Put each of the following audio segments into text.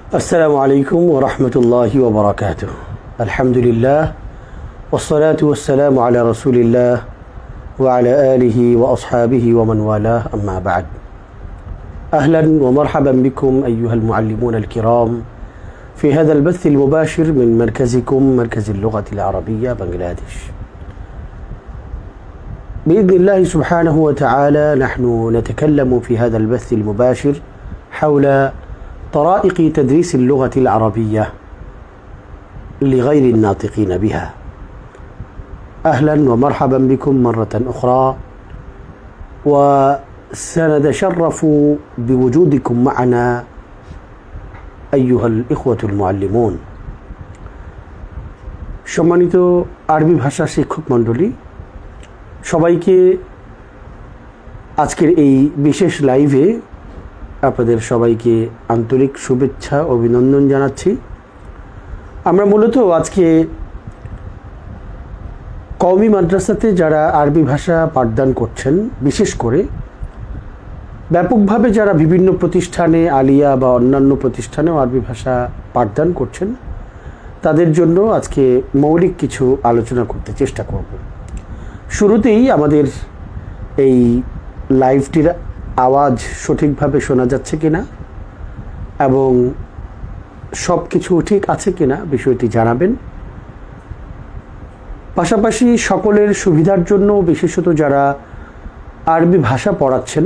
السلام عليكم ورحمة الله وبركاته. الحمد لله والصلاة والسلام على رسول الله وعلى آله وأصحابه ومن والاه، أما بعد. أهلا ومرحبا بكم أيها المعلمون الكرام في هذا البث المباشر من مركزكم مركز اللغة العربية بنغلاديش. بإذن الله سبحانه وتعالى نحن نتكلم في هذا البث المباشر حول طرائق تدريس اللغة العربية لغير الناطقين بها. أهلا ومرحبا بكم مرة أخرى، وسنتشرف بوجودكم معنا أيها الإخوة المعلمون. সম্মানিত আরবি ভাষা শিক্ষক মণ্ডলী, সবাইকে আজকের এই বিশেষ লাইভে আপনাদের সবাইকে আন্তরিক শুভেচ্ছা অভিনন্দন জানাচ্ছি। আমরা মূলত আজকে কওমি মাদ্রাসাতে যারা আরবি ভাষা পাঠদান করছেন, বিশেষ করে ব্যাপকভাবে যারা বিভিন্ন প্রতিষ্ঠানে আলিয়া বা অন্যান্য প্রতিষ্ঠানেও আরবি ভাষা পাঠদান করছেন, তাদের জন্য আজকে মৌলিক কিছু আলোচনা করতে চেষ্টা করব। শুরুতেই আমাদের এই লাইভটির আওয়াজ সঠিকভাবে শোনা যাচ্ছে কিনা এবং সব কিছু ঠিক আছে কিনা বিষয়টি জানাবেন। পাশাপাশি সকলের সুবিধার জন্য, বিশেষত যারা আরবি ভাষা পড়াচ্ছেন,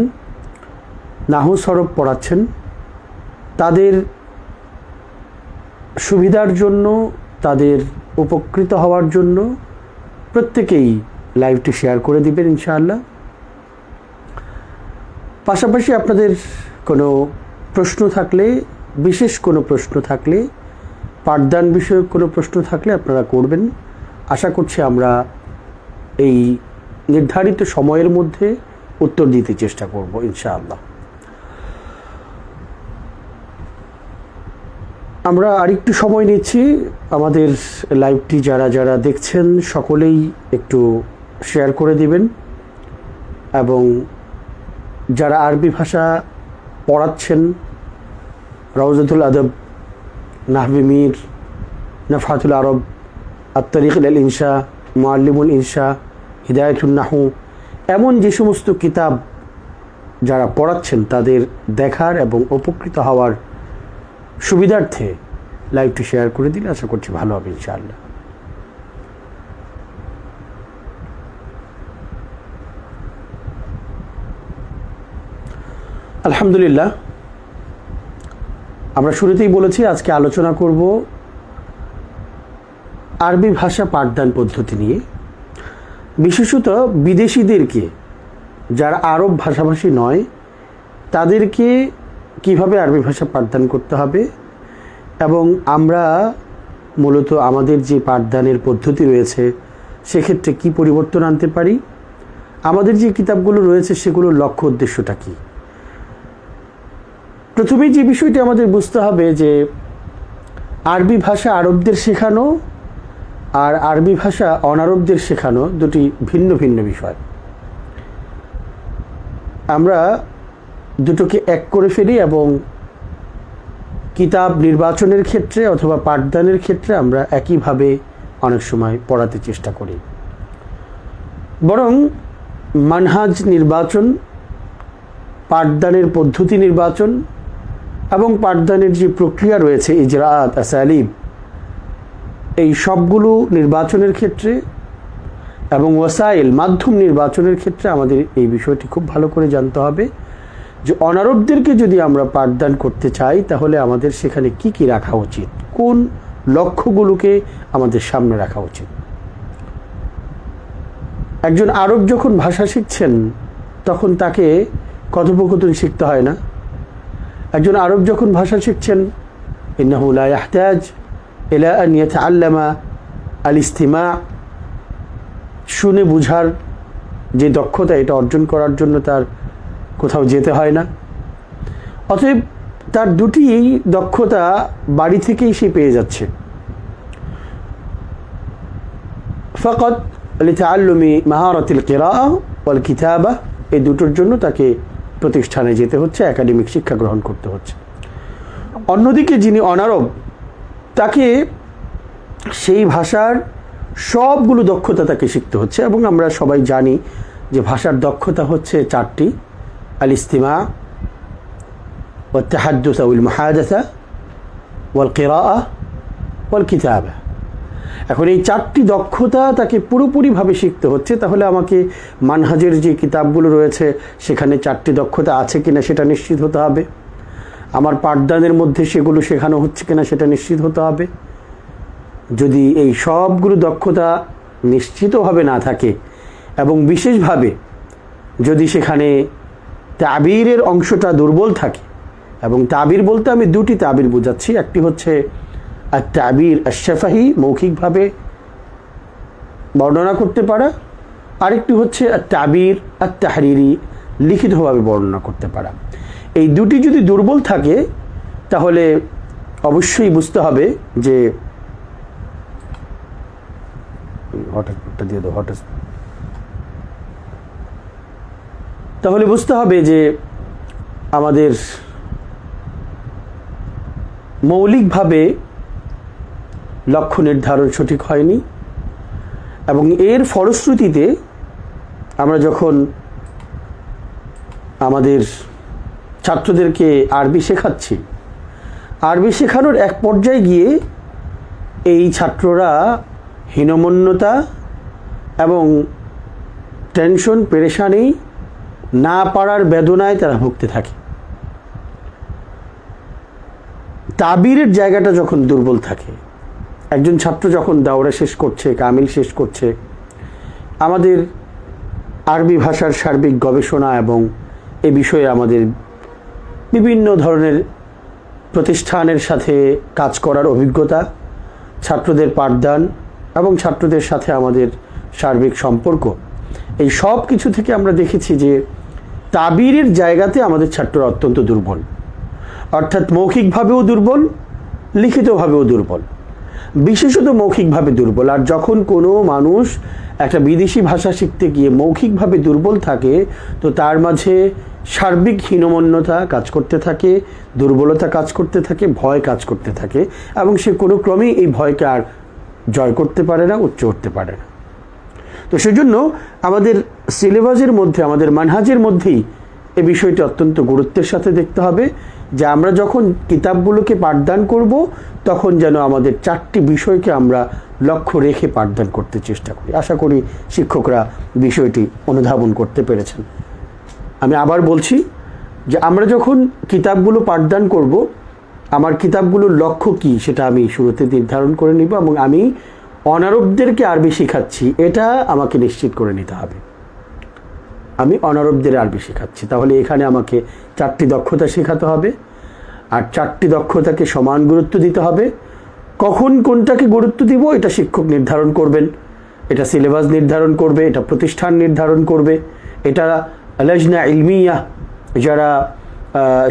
নাহু সরফ পড়াচ্ছেন, তাদের সুবিধার জন্য, তাদের উপকৃত হওয়ার জন্য প্রত্যেকেই লাইভটি শেয়ার করে দিবেন ইনশাআল্লাহ। পাশাপাশি আপনাদের কোনো প্রশ্ন থাকলে, বিশেষ কোনো প্রশ্ন থাকলে, পাঠদান বিষয়ক কোনো প্রশ্ন থাকলে আপনারা করবেন। আশা করছি আমরা এই নির্ধারিত সময়ের মধ্যে উত্তর দিতে চেষ্টা করব ইনশাআল্লাহ। আমরা আরেকটু সময় নিচ্ছি। আমাদের লাইভটি যারা যারা দেখছেন সকলেই একটু শেয়ার করে দিবেন, এবং যারা আরবি ভাষা পড়াচ্ছেন, রওজাতুল আদব, নাহবি মীর, নফহাতুল আরব, আত-তারিক ইলাল ইনশা, মুআল্লিমুল ইনশা, হিদায়াতুন নাহু, এমন যে সমস্ত কিতাব যারা পড়াচ্ছেন তাদের দেখার এবং উপকৃত হওয়ার সুবিধার্থে লাইভটি শেয়ার করে দিলে আশা করছি ভালো হবে ইনশাআল্লাহ। আলহামদুলিল্লাহ, আমরা শুরুতেই বলেছি আজকে আলোচনা করব আরবি ভাষা পাঠদান পদ্ধতি নিয়ে। বিশেষত বিদেশিদেরকে, যারা আরব ভাষাভাষী নয়, তাদেরকে কিভাবে আরবি ভাষা পাঠদান করতে হবে, এবং আমরা মূলত আমাদের যে পাঠদানের পদ্ধতি রয়েছে সেক্ষেত্রে কি পরিবর্তন আনতে পারি, আমাদের যে কিতাবগুলো রয়েছে সেগুলোর লক্ষ্য উদ্দেশ্যটা কী। প্রথমেই যে বিষয়টি আমাদের বুঝতে হবে যে আরবি ভাষা আরবদের শেখানো আর আরবি ভাষা অনারবদের শেখানো দুটি ভিন্ন ভিন্ন বিষয়। আমরা দুটোকে এক করে ফেলি এবং কিতাব নির্বাচনের ক্ষেত্রে অথবা পাঠদানের ক্ষেত্রে আমরা একইভাবে অনেক সময় পড়াতে চেষ্টা করি। বরং মানহাজ নির্বাচন, পাঠদানের পদ্ধতি নির্বাচন এবং পাঠদানের যে প্রক্রিয়া রয়েছে, ইজরাআত, আসালিব, এই সবগুলো নির্বাচনের ক্ষেত্রে এবং ওয়াসাইল, মাধ্যম নির্বাচনের ক্ষেত্রে আমাদের এই বিষয়টি খুব ভালো করে জানতে হবে যে অনারবদেরকে যদি আমরা পাঠদান করতে চাই তাহলে আমাদের সেখানে কি কি রাখা উচিত, কোন লক্ষ্যগুলোকে আমাদের সামনে রাখা উচিত। একজন আরব যখন ভাষা শিখছেন তখন তাকে কথোপকথন শিখতে হয় না। একজন আরব যখন ভাষা শিখছেন, ইন্নাহু লা ইয়াহতাজ ইলা আন ইয়াতাআল্লামা আল ইস্তিমা, শুনে বুঝার যে দক্ষতা, এটা অর্জন করার জন্য তার কোথাও যেতে হয় না। অতএব তার দুটি দক্ষতা বাড়ি থেকেই সে পেয়ে যাচ্ছে। ফাকাত লিতাআল্লুমি মাহারাতিল কিরাআহ ওয়াল কিতাবা, এই দুটোর জন্য তাকে প্রতিষ্ঠানে যেতে হচ্ছে, একাডেমিক শিক্ষা গ্রহণ করতে হচ্ছে। অন্যদিকে যিনি অনারব, তাকে সেই ভাষার সবগুলো দক্ষতা তাকে শিখতে হচ্ছে। এবং আমরা সবাই জানি যে ভাষার দক্ষতা হচ্ছে চারটি: আল ইস্তিমা, ওয়াল তাহাদ্দুস আউল মুহাদাসা, ওয়াল কিরাআহ, ওয়াল কিতাবা। এখন এই চারটি দক্ষতা তাকে পুরোপুরিভাবে শিখতে হচ্ছে। তাহলে আমাকে মানহাজের যে কিতাবগুলো রয়েছে সেখানে চারটি দক্ষতা আছে কিনা সেটা নিশ্চিত হতে হবে। আমার পাঠদানের মধ্যে সেগুলো শেখানো হচ্ছে কিনা সেটা নিশ্চিত হতে হবে। যদি এই সবগুলো দক্ষতা নিশ্চিতভাবে না থাকে এবং বিশেষভাবে যদি সেখানে তাবিরের অংশটা দুর্বল থাকে, এবং তাবির বলতে আমি দুটি তাবির বোঝাচ্ছি, একটি হচ্ছে আর তাবির আশ-শাফাহি, মৌখিকভাবে বর্ণনা করতে পারা, আরেকটি হচ্ছে আর তাবির আত-তাহরিরি, লিখিতভাবে বর্ণনা করতে পারা। এই দুটি যদি দুর্বল থাকে তাহলে অবশ্যই বুঝতে হবে যে হটস্পটটা দিয়ে দাও, হটস্পট। তাহলে বুঝতে হবে যে আমাদের মৌলিকভাবে লক্ষ্য নির্ধারণ সঠিক হয়নি, এবং এর ফলশ্রুতিতে আমরা যখন আমাদের ছাত্রদেরকে আরবি শেখাচ্ছি, আরবি শেখানোর এক পর্যায়ে গিয়ে এই ছাত্ররা হীনমন্যতা এবং টেনশন, পেরেশানি, না পারার বেদনায় তারা ভুগতে থাকে। তাবিরের জায়গাটা যখন দুর্বল থাকে, একজন ছাত্র যখন দাওরা শেষ করছে, কামিল শেষ করছে, আমাদের আরবি ভাষার সার্বিক গবেষণা এবং এ বিষয়ে আমাদের বিভিন্ন ধরনের প্রতিষ্ঠানের সাথে কাজ করার অভিজ্ঞতা, ছাত্রদের পাঠদান এবং ছাত্রদের সাথে আমাদের সার্বিক সম্পর্ক, এই সব কিছু থেকে আমরা দেখেছি যে তাবিরের জায়গাতে আমাদের ছাত্ররা অত্যন্ত দুর্বল। অর্থাৎ মৌখিকভাবেও দুর্বল, লিখিতভাবেও দুর্বল, বিশেষত মৌখিকভাবে দুর্বল। আর যখন কোনো মানুষ একটা বিদেশি ভাষা শিখতে গিয়ে মৌখিকভাবে দুর্বল থাকে, তো তার মাঝে সার্বিক হীনমন্যতা কাজ করতে থাকে, দুর্বলতা কাজ করতে থাকে, ভয় কাজ করতে থাকে, এবং সে কোনো ক্রমেই এই ভয়কে আর জয় করতে পারে না, উচ্চ উঠতে পারে না। তো সেজন্য আমাদের সিলেবাসের মধ্যে, আমাদের মানহাজের মধ্যেই এই বিষয়টি অত্যন্ত গুরুত্বের সাথে দেখতে হবে যে আমরা যখন কিতাবগুলোকে পাঠদান করব তখন যেন আমাদের চারটি বিষয়কে আমরা লক্ষ্য রেখে পাঠদান করতে চেষ্টা করি। আশা করি শিক্ষকরা বিষয়টি অনুধাবন করতে পেরেছেন। আমি আবার বলছি যে আমরা যখন কিতাবগুলো পাঠদান করব, আমার কিতাবগুলোর লক্ষ্য কী সেটা আমি শুরুতে নির্ধারণ করে নিব, এবং আমি অনারবদেরকে আরবি শেখাচ্ছি এটা আমাকে নিশ্চিত করে নিতে হবে। আমি অনারবদের আরবি শেখাচ্ছি, তাহলে এখানে আমাকে চারটি দক্ষতা শেখাতে হবে, আর চারটি দক্ষতাকে সমান গুরুত্ব দিতে হবে। কখন কোনটাকে গুরুত্ব দিব এটা শিক্ষক নির্ধারণ করবেন, এটা সিলেবাস নির্ধারণ করবে, এটা প্রতিষ্ঠান নির্ধারণ করবে, এটা লাজনা ইলমিয়া, যারা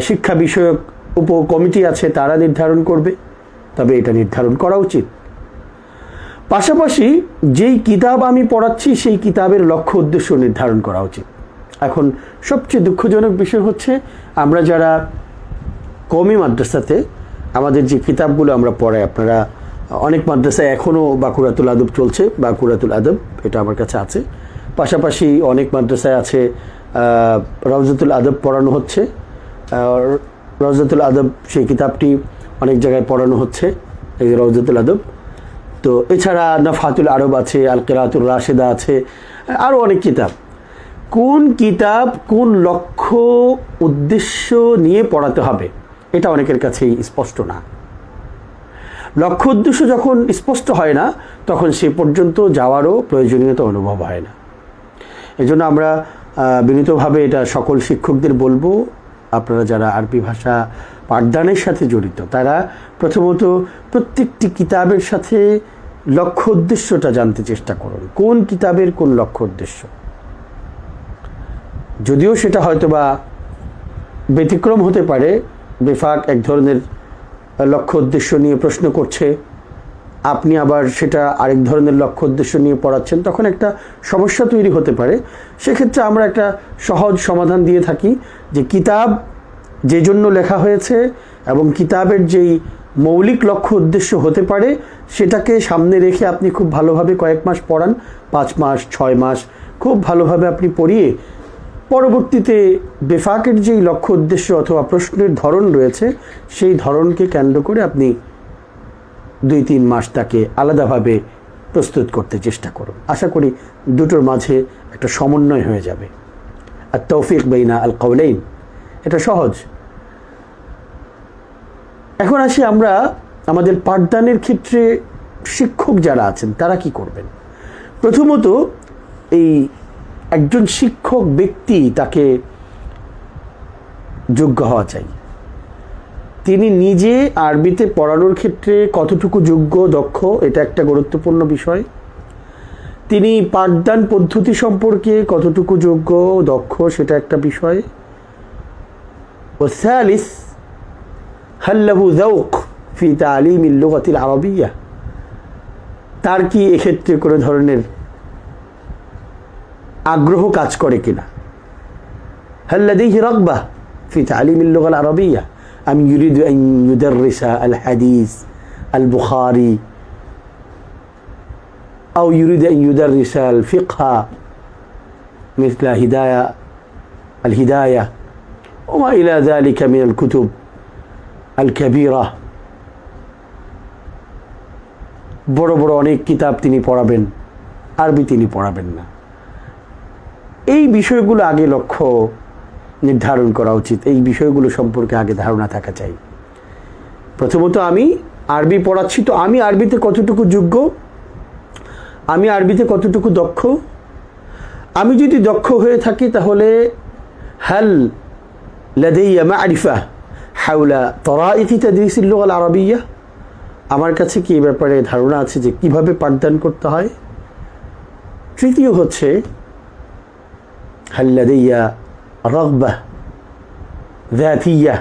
শিক্ষা বিষয়ক উপকমিটি আছে তারা নির্ধারণ করবে। তবে এটা নির্ধারণ করা উচিত। পাশাপাশি যেই কিতাব আমি পড়াচ্ছি সেই কিতাবের লক্ষ্য উদ্দেশ্য নির্ধারণ করা উচিত। এখন সবচেয়ে দুঃখজনক বিষয় হচ্ছে আমরা যারা কওমি মাদ্রাসাতে আমাদের যে কিতাবগুলো আমরা পড়াই, আপনারা অনেক মাদ্রাসায় এখনও বাকুরাতুল আদব চলছে, বাকুরাতুল আদব এটা আমার কাছে আছে। পাশাপাশি অনেক মাদ্রাসায় আছে রওজাতুল আদব পড়ানো হচ্ছে। রওজাতুল আদব সেই কিতাবটি অনেক জায়গায় পড়ানো হচ্ছে, এই রওজাতুল আদব। তো এছাড়া নফহাতুল আরব আছে, আল কিরাতুর রাশেদা আছে, আরও অনেক কিতাব। কোন কিতাব কোন লক্ষ্য উদ্দেশ্য নিয়ে পড়াতে হবে এটা অনেকের কাছেই স্পষ্ট না। লক্ষ্য উদ্দেশ্য যখন স্পষ্ট হয় না তখন সে পর্যন্ত যাওয়ারও প্রয়োজনীয়তা অনুভব হয় না। এজন্য আমরা বিনীতভাবে এটা সকল শিক্ষকদের বলবো, আপনারা যারা আরবি ভাষা পাঠদানের সাথে জড়িত তারা প্রথমত প্রত্যেকটি কিতাবের সাথে লক্ষ্য উদ্দেশ্যটা জানতে চেষ্টা করুন, কোন কিতাবের কোন লক্ষ্য উদ্দেশ্য। যদিও সেটা হয়তোবা ব্যতিক্রম হতে পারে, বেফাক এক ধরনের লক্ষ্য উদ্দেশ্য নিয়ে প্রশ্ন করছে, আপনি আবার সেটা আরেক ধরনের লক্ষ্য উদ্দেশ্য নিয়ে পড়াচ্ছেন, তখন একটা সমস্যা তৈরি হতে পারে। সেক্ষেত্রে আমরা একটা সহজ সমাধান দিয়ে থাকি যে কিতাব যে জন্য লেখা হয়েছে এবং কিতাবের যেই মৌলিক লক্ষ্য উদ্দেশ্য হতে পারে সেটাকে সামনে রেখে আপনি খুব ভালোভাবে কয়েক মাস পড়ান, 5 মাস 6 মাস খুব ভালোভাবে আপনি পড়িয়ে পরবর্তীতে বেফাকের যেই লক্ষ্য উদ্দেশ্য অথবা প্রশ্নের ধরন রয়েছে সেই ধরনকে কেন্দ্র করে আপনি 2-3 মাস তাকে আলাদাভাবে প্রস্তুত করতে চেষ্টা করুন। আশা করি দুটোর মাঝে একটা সমন্বয় হয়ে যাবে। আর তৌফিক বাইনা আল কাউলাইন, এটা সহজ। এখন আসি আমরা আমাদের পাঠদানের ক্ষেত্রে শিক্ষক যারা আছেন তারা কি করবেন। প্রথমত এই একজন শিক্ষক ব্যক্তি তাকে যোগ্য হওয়া চাই। তিনি নিজে আরবিতে পড়ানোর ক্ষেত্রে কতটুকু যোগ্য দক্ষ এটা একটা গুরুত্বপূর্ণ বিষয়। তিনি পাঠদান পদ্ধতি সম্পর্কে কতটুকু যোগ্য দক্ষ সেটা একটা বিষয়। والثالث هل له ذوق في تعليم اللغة العربية, তার কি এক্ষেত্রে কোনো ধরনের আগ্রহ কাজ করে কিনা। هل لديه رغبة في تعليم اللغة العربية أم يريد أن يدرس الحديث البخاري أو يريد أن يدرس الفقه مثل الهداية وما إلى ذلك من الكتب الكبيرة। বড় বড় অনেক কিতাব তিনি পড়াবেন, আরবি তিনি পড়াবেন না। এই বিষয়গুলো আগে লক্ষ্য নির্ধারণ করা উচিত। এই বিষয়গুলো সম্পর্কে আগে ধারণা থাকা চাই। প্রথমত আমি আরবি পড়াচ্ছি, তো আমি আরবিতে কতটুকু যোগ্য, আমি আরবিতে কতটুকু দক্ষ। আমি যদি দক্ষ হয়ে থাকি তাহলে হাল লাদাইয়া মারিফা হাওলা তরাইকি তাদরিস আল-লুগা আল-আরাবিয়্যা, আমার কাছে কি এই ব্যাপারে ধারণা আছে যে কিভাবে পাঠদান করতে হয়। তৃতীয় হচ্ছে হাল লাদাইয়া রাগবা যাতিয়্যা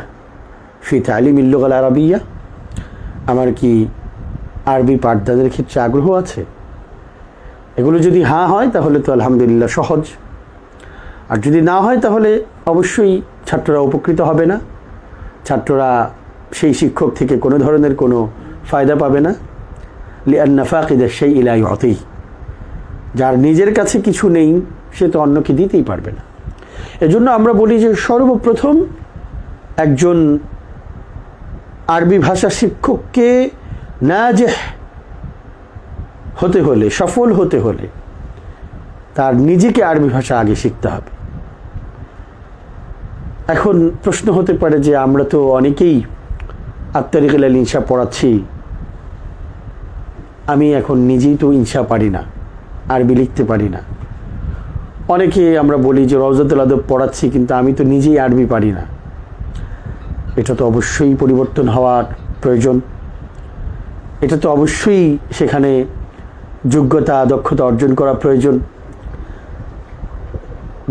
ফি তালিম আল-লুগা আল-আরাবিয়্যা, আমার কি আরবি পাঠদানের ক্ষেত্রে আগ্রহ আছে। এগুলো যদি হ্যাঁ হয় তাহলে তো আলহামদুলিল্লাহ সহজ, আর যদি না হয় তাহলে অবশ্যই ছাত্ররা উপকৃত হবে না, ছাত্ররা সেই শিক্ষক থেকে কোনো ধরনের কোনো ফায়দা পাবে না। লিআন্না ফাকিদা শাইই লা ইউতিহি, যার নিজের কাছে কিছু নেই সে তো অন্যকে দিতেই পারবে না। এজন্য আমরা বলি যে সর্বপ্রথম একজন আরবি ভাষা শিক্ষককে নাজেহ হতে হলে, সফল হতে হলে তার নিজেকে আরবি ভাষা আগে শিখতে হবে। এখন প্রশ্ন হতে পারে যে আমরা তো অনেকেই আত-তারিক ইলাল ইনশা পড়াচ্ছি, আমি এখন নিজেই তো ইনশা পারি না, আরবি লিখতে পারি না। অনেকে আমরা বলি যে রওজাতুল আদব পড়াচ্ছি কিন্তু আমি তো নিজেই আরবি পারি না। এটা তো অবশ্যই পরিবর্তন হওয়ার প্রয়োজন। এটা তো অবশ্যই সেখানে যোগ্যতা দক্ষতা অর্জন করা প্রয়োজন।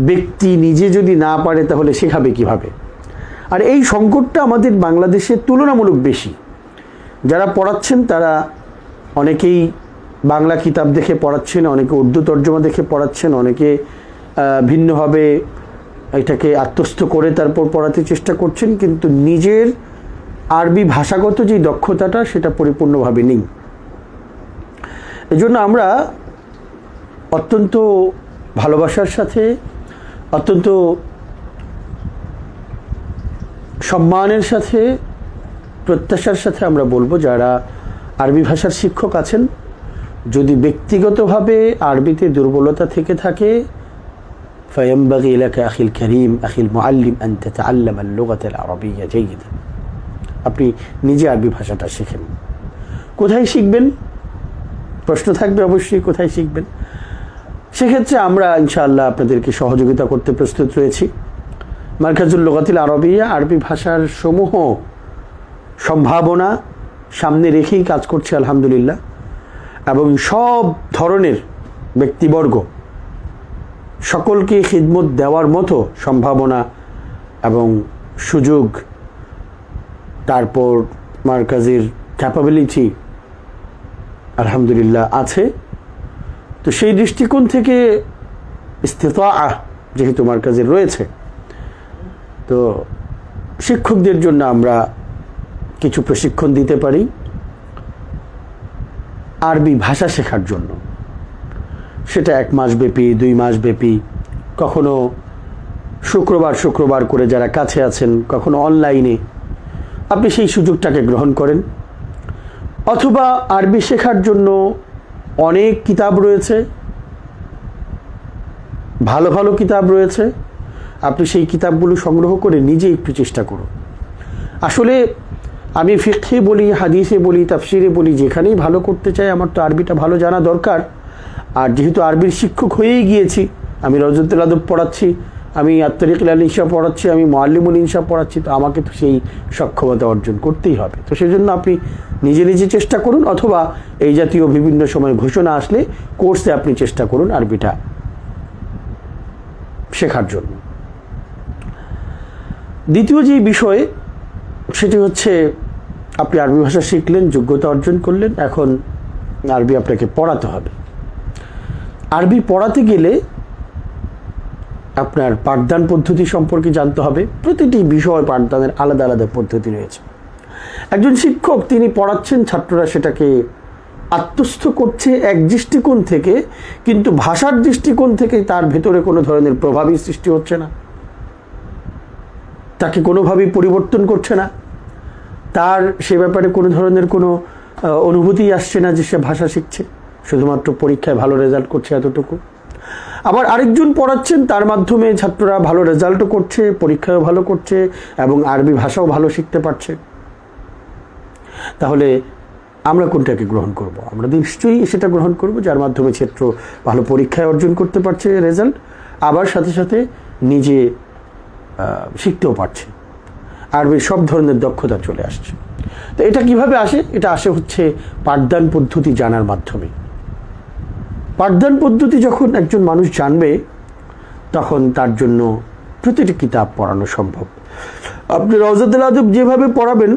ব্যক্তি নিজে যদি না পারে তাহলে শেখাবে কিভাবে। আর এই সংকটটা আমাদের বাংলাদেশে তুলনামূলক বেশি। যারা পড়াচ্ছেন তারা অনেকেই বাংলা কিতাব দেখে পড়াচ্ছেন, অনেকে উর্দু তর্জমা দেখে পড়াচ্ছেন, অনেকে ভিন্নভাবে এটাকে আত্মস্থ করে তারপর পড়াতে চেষ্টা করছেন, কিন্তু নিজের আরবি ভাষাগত যে দক্ষতাটা সেটা পরিপূর্ণভাবে নেই। এজন্য আমরা অত্যন্ত ভালোবাসার সাথে, অত্যন্ত সম্মানের সাথে, প্রত্যাশার সাথে আমরা বলবো যারা আরবি ভাষার শিক্ষক আছেন, যদি ব্যক্তিগতভাবে আরবিতে দুর্বলতা থেকে থাকে فينبغي لك أخي الكريم أخي المعلم أن تتعلم اللغة العربية جيدا। আপনি নিজে আরবি ভাষাটা শিখেন। কোথায় শিখবেন প্রশ্ন থাকবে অবশ্যই, কোথায় শিখবেন। সেক্ষেত্রে আমরা ইনশাআল্লাহ আপনাদেরকে সহযোগিতা করতে প্রস্তুত রয়েছি। মারকাজুল লুগাতিল আরবিয়া আরবি ভাষার সমূহ সম্ভাবনা সামনে রেখেই কাজ করছে আলহামদুলিল্লাহ, এবং সব ধরনের ব্যক্তিবর্গ সকলকে খিদমত দেওয়ার মতো সম্ভাবনা এবং সুযোগ, তারপর মারকাজের ক্যাপাবিলিটি আলহামদুলিল্লাহ আছে। তো সেই দৃষ্টিকোণ থেকে ইস্তিতাআ যেহেতু মারকাজের রয়েছে, তো শিক্ষকদের জন্য আমরা কিছু প্রশিক্ষণ দিতে পারি আরবি ভাষা শেখার জন্য। সেটা 1 মাস ব্যাপী, 2 মাস ব্যাপী, কখনো শুক্রবার শুক্রবার করে যারা কাছে আছেন, কখনো অনলাইনে আপনি সেই সুযোগটাকে গ্রহণ করেন। অথবা আরবি শেখার জন্য অনেক কিতাব রয়েছে, ভালো ভালো কিতাব রয়েছে, আপনি সেই কিতাবগুলো সংগ্রহ করে নিজে একটু চেষ্টা করুন। আসলে আমি ফিকহে বলি, হাদিসে বলি, তাফসিরে বলি, যেখানেই ভালো করতে চাই আমার তো আরবিটা ভালো জানা দরকার। আর যেহেতু আরবির শিক্ষক হয়েই গিয়েছি, আমি রওজাতুল আদব পড়াচ্ছি, আমি আত-তারিকুল ইনশা পড়াচ্ছি, আমি মুআল্লিমুল ইনশা পড়াচ্ছি, তো আমাকে তো সেই সক্ষমতা অর্জন করতেই হবে। তো সেজন্য আপনি নিজে নিজে চেষ্টা করুন, অথবা এই জাতীয় বিভিন্ন সময় ঘোষণা আসলে কোর্সে আপনি চেষ্টা করুন আরবিটা শেখার জন্য। দ্বিতীয় যে বিষয়, সেটি হচ্ছে আপনি আরবি ভাষা শিখলেন, যোগ্যতা অর্জন করলেন, এখন আরবি আপনাকে পড়াতে হবে। আরবি পড়াতে গেলে আপনার পাঠদান পদ্ধতি সম্পর্কে জানতে হবে। প্রতিটি বিষয় পাঠদানের আলাদা আলাদা পদ্ধতি রয়েছে। একজন শিক্ষক তিনি পড়াচ্ছেন, ছাত্ররা সেটাকে আত্মস্থ করছে এক দৃষ্টিকোণ থেকে, কিন্তু ভাষার দৃষ্টিকোণ থেকে তার ভেতরে কোনো ধরনের প্রভাবই সৃষ্টি হচ্ছে না, তাকে কোনোভাবেই পরিবর্তন করছে না, তার সে ব্যাপারে কোনো ধরনের কোনো অনুভূতি আসছে না যে সে ভাষা শিখছে, শুধুমাত্র পরীক্ষায় ভালো রেজাল্ট করছে এতটুকু। আবার আরেকজন পড়াচ্ছেন, তার মাধ্যমে ছাত্ররা ভালো রেজাল্টও করছে, পরীক্ষায়ও ভালো করছে এবং আরবি ভাষাও ভালো শিখতে পারছে। তাহলে আমরা কোনটাকে গ্রহণ করব? আমরা নিশ্চয়ই সেটা গ্রহণ করব যার মাধ্যমে ছাত্র ভালো পরীক্ষায় অর্জন করতে পারছে রেজাল্ট, আবার সাথে সাথে নিজে শিখতেও পারছে, আরবির সব ধরনের দক্ষতা চলে আসছে। তো এটা কিভাবে আসে? এটা আসে হচ্ছে পাঠদান পদ্ধতি জানার মাধ্যমে। পাঠদান পদ্ধতি যখন একজন মানুষ জানবে, তখন তার জন্য প্রতিটি কিতাব পড়ানো সম্ভব। আপনি রওজাতুল আদব যেভাবে পড়াবেন,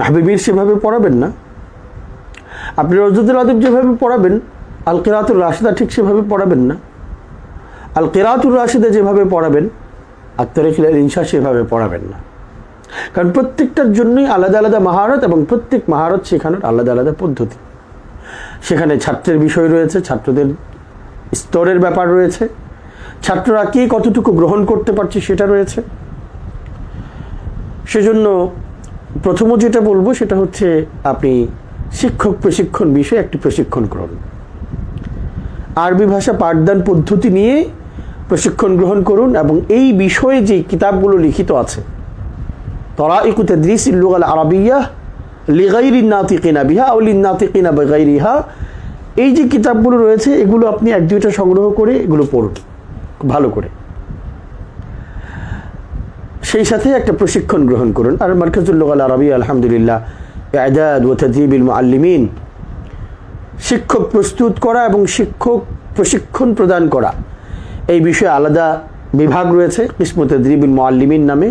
হাবিবির সেভাবে পড়াবেন না। আপনি রওজাতুল আদব যেভাবে পড়াবেন, আল কিরাতুর রাশিদা ঠিক সেভাবে পড়াবেন না। আল কিরাতুর রাশিদা যেভাবে পড়াবেন, আত-তারিকুল ইনশা সেভাবে পড়াবেন না। কারণ প্রত্যেকটার জন্যই আলাদা আলাদা মাহারত, এবং প্রত্যেক মাহারত শেখানোর আলাদা আলাদা পদ্ধতি। সেখানে ছাত্রের বিষয় রয়েছে, ছাত্রদের স্তরের ব্যাপার রয়েছে, ছাত্ররা কে কতটুকু গ্রহণ করতে পারছে সেটা রয়েছে। সেজন্য প্রথমত যেটা বলবো সেটা হচ্ছে আপনি শিক্ষক প্রশিক্ষণ বিষয়ে একটি প্রশিক্ষণ করুন। আরবি ভাষা পাঠদান পদ্ধতি নিয়ে প্রশিক্ষণ গ্রহণ করুন, এবং এই বিষয়ে যে কিতাবগুলো লিখিত আছে, তরাইকু তাদরিসিল লুগাল আরাবিয়্যাহ লিগাইরিন নাতিকিনা বিহা আও লিন নাতিকিনা বিগাইরিহা, এই যে কিতাবগুলো রয়েছে এগুলো আপনি 1-2টা সংগ্রহ করে এগুলো পড়ুন ভালো করে। সেই সাথে একটা প্রশিক্ষণ গ্রহণ করুন। আর মারকাজুল লুগাল আরাবিয়্যা আলহামদুলিল্লাহ ইআদাদ ওয়া তাদরিবিল মুআল্লিমিন, শিক্ষক প্রস্তুত করা এবং শিক্ষক প্রশিক্ষণ প্রদান করা, এই বিষয়ে আলাদা বিভাগ রয়েছে কিসমু তাদরিবিল মুআল্লিমিন নামে।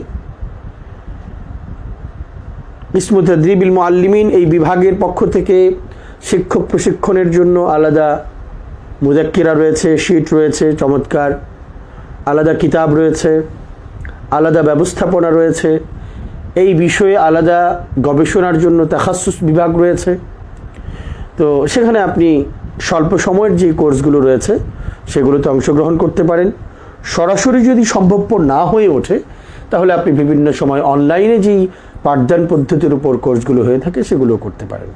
কিসমু তাদরিবিল মুআল্লিমিন এই বিভাগের পক্ষ থেকে শিক্ষক প্রশিক্ষণের জন্য আলাদা মুযাক্কিরা রয়েছে, শীট রয়েছে, চমৎকার আলাদা কিতাব রয়েছে, আলাদা ব্যবস্থাপনা রয়েছে, এই বিষয়ে আলাদা গবেষণার জন্য তাখাসসুস বিভাগ রয়েছে। তো সেখানে আপনি স্বল্প সময়ের যে কোর্সগুলো রয়েছে সেগুলোতে অংশগ্রহণ করতে পারেন। সরাসরি যদি সম্ভবপর না হয়ে ওঠে, তাহলে আপনি বিভিন্ন সময় অনলাইনে যেই পাঠদান পদ্ধতির উপর কোর্সগুলো হয়ে থাকে সেগুলো করতে পারেন।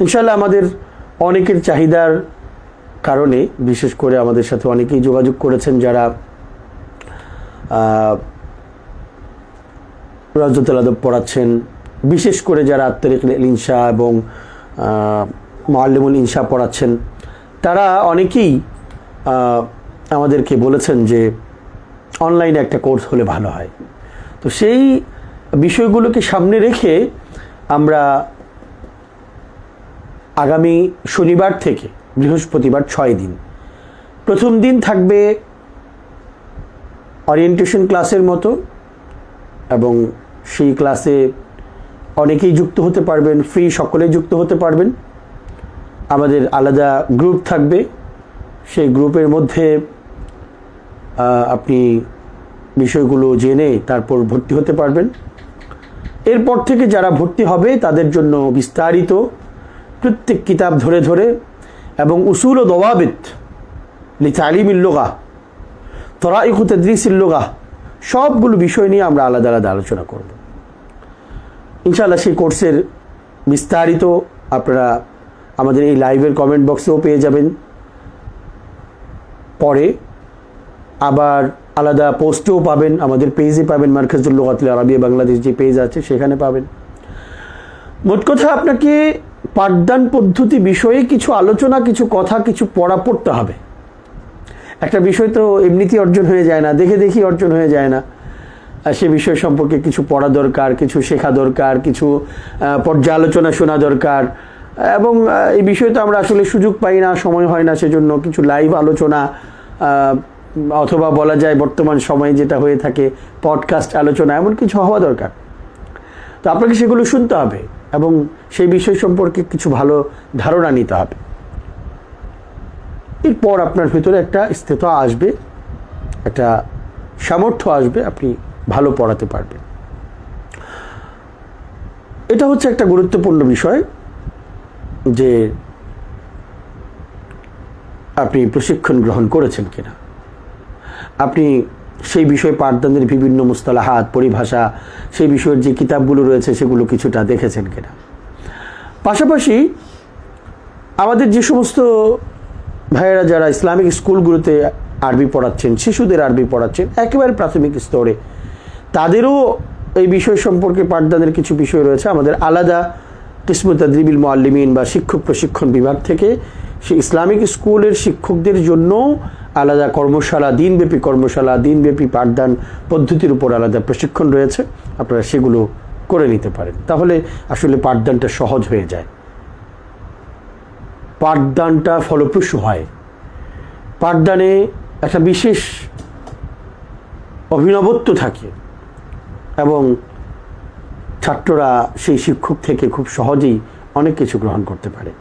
ইনশাআল্লাহ আমাদের অনেকের চাহিদার কারণে, বিশেষ করে আমাদের সাথে অনেকেই যোগাযোগ করেছেন যারা রওজাতুল আদব পড়াচ্ছেন, বিশেষ করে যারা আত-তারিকুল ইনশা এবং মুআল্লিমুল ইনশা পড়াচ্ছেন, তারা অনেকেই আমাদেরকে বলেছেন যে অনলাইনে একটা কোর্স হলে ভালো হয়। তো সেই বিষয়গুলোকে সামনে রেখে আমরা আগামী শনিবার থেকে বৃহস্পতিবার 6 দিন, প্রথম দিন থাকবে ওরিয়েন্টেশন ক্লাসের মতো, এবং সেই ক্লাসে অনেকেই যুক্ত হতে পারবেন, ফ্রি, সকলেই যুক্ত হতে পারবেন। আমাদের আলাদা গ্রুপ থাকবে, সেই গ্রুপের মধ্যে আপনি বিষয়গুলো জেনে তারপর ভর্তি হতে পারবেন। এরপর থেকে যারা ভর্তি হবে তাদের জন্য বিস্তারিত প্রত্যেক কিতাব ধরে ধরে এবং উসুল ও দওয়াবিত লিতালিমিল লুগা, তরাইক তাদরিসিল লুগা, সবগুলো বিষয় নিয়ে আমরা আলাদা আলাদা আলোচনা করব ইনশাআল্লাহ। সেই কোর্সের বিস্তারিত আপনারা আমাদের এই লাইভের কমেন্ট বক্সেও পেয়ে যাবেন, পরে আবার আলাদা পোস্টেও পাবেন, আমাদের পেজে পাবেন, মারকাজুল লুগাতুল আরাবিয়া বাংলাদেশ যে পেজ আছে সেখানে পাবেন। মোট কথা আপনাকে পাঠদান পদ্ধতি বিষয়ে কিছু আলোচনা, কিছু কথা, কিছু পড়া পড়তে হবে। একটা বিষয় তো এমনিতেই অর্জন হয়ে যায় না, দেখে দেখি অর্জন হয়ে যায় না। সে বিষয় সম্পর্কে কিছু পড়া দরকার, কিছু শেখা দরকার, কিছু পর্যালোচনা শোনা দরকার। এবং এই বিষয়ে তো আমরা আসলে সুযোগ পাই না, সময় হয় না, সেজন্য কিছু লাইভ আলোচনা অথবা বলা যায় বর্তমান সময়ে যেটা হয়ে থাকে পডকাস্ট আলোচনা, এমন কিছু হওয়া দরকার। তো আপনাকে সেগুলো শুনতে হবে এবং সেই বিষয় সম্পর্কে কিছু ভালো ধারণা নিতে হবে। এরপর আপনার ভিতরে একটা স্থিরতা আসবে, একটা সামর্থ্য আসবে, আপনি ভালো পড়াতে পারবেন। এটা হচ্ছে একটা গুরুত্বপূর্ণ বিষয় যে আপনি প্রশিক্ষণ গ্রহণ করেছেন কিনা, আপনি সেই বিষয়ে পাঠদানের বিভিন্ন মুস্তালাহাত, পরিভাষা, সেই বিষয়ের যে কিতাবগুলো রয়েছে সেগুলো কিছুটা দেখেছেন কিনা। পাশাপাশি আমাদের যে সমস্ত ভাইয়েরা যারা ইসলামিক স্কুলগুলোতে আরবি পড়াচ্ছেন, শিশুদের আরবি পড়াচ্ছেন একেবারে প্রাথমিক স্তরে, তাদেরও এই বিষয় সম্পর্কে পাঠদানের কিছু বিষয় রয়েছে। আমাদের আলাদা কিসমু তাদরিবিল মুআল্লিমিন বা শিক্ষক প্রশিক্ষণ বিভাগ থেকে সেই ইসলামিক স্কুলের শিক্ষকদের জন্য আলাদা কর্মশালা, দিনব্যাপী কর্মশালা, দিনব্যাপী পাঠদান পদ্ধতির উপর আলাদা প্রশিক্ষণ রয়েছে। আপনারা সেগুলো করে নিতে পারেন, তাহলে আসলে পাঠদানটা সহজ হয়ে যায়, পাঠদানটা ফলপ্রসূ হয়। পাঠদানে একটা বিশেষ অভিনবত্ব থাকে এবং ছাত্ররা সেই শিক্ষক থেকে খুব সহজেই অনেক কিছু গ্রহণ করতে পারে।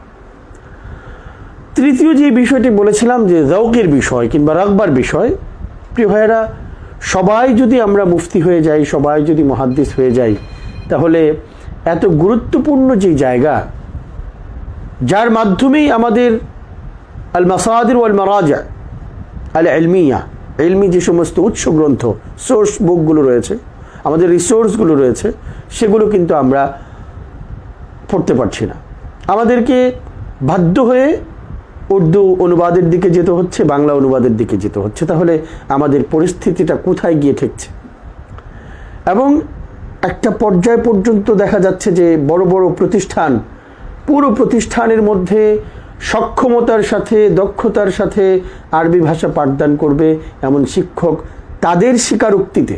তৃতীয় যে বিষয়টি বলেছিলাম যে যৌকের বিষয় কিংবা রাগবার বিষয়, প্রিয় ভাইয়েরা, সবাই যদি আমরা মুফতি হয়ে যাই, সবাই যদি মুহাদ্দিস হয়ে যাই, তাহলে এত গুরুত্বপূর্ণ যে জায়গা, যার মাধ্যমেই আমাদের আল মাসাদির ওয়াল মারাজা আল ইলমিয়া, ইলমি যে সমস্ত উৎস গ্রন্থ, সোর্স বুকগুলো রয়েছে, আমাদের রিসোর্সগুলো রয়েছে, সেগুলো কিন্তু আমরা পড়তে পারছি না। আমাদেরকে বাধ্য হয়ে উর্দু অনুবাদের দিকে যেতে হচ্ছে, বাংলা অনুবাদের দিকে যেতে হচ্ছে। তাহলে আমাদের পরিস্থিতিটা কোথায় গিয়ে ঠেকছে? এবং একটা পর্যায় পর্যন্ত দেখা যাচ্ছে যে বড় বড় প্রতিষ্ঠান, পুরো প্রতিষ্ঠানের মধ্যে সক্ষমতার সাথে, দক্ষতার সাথে আরবি ভাষা পাঠদান করবে এমন শিক্ষক তাদের স্বীকারোক্তিতে,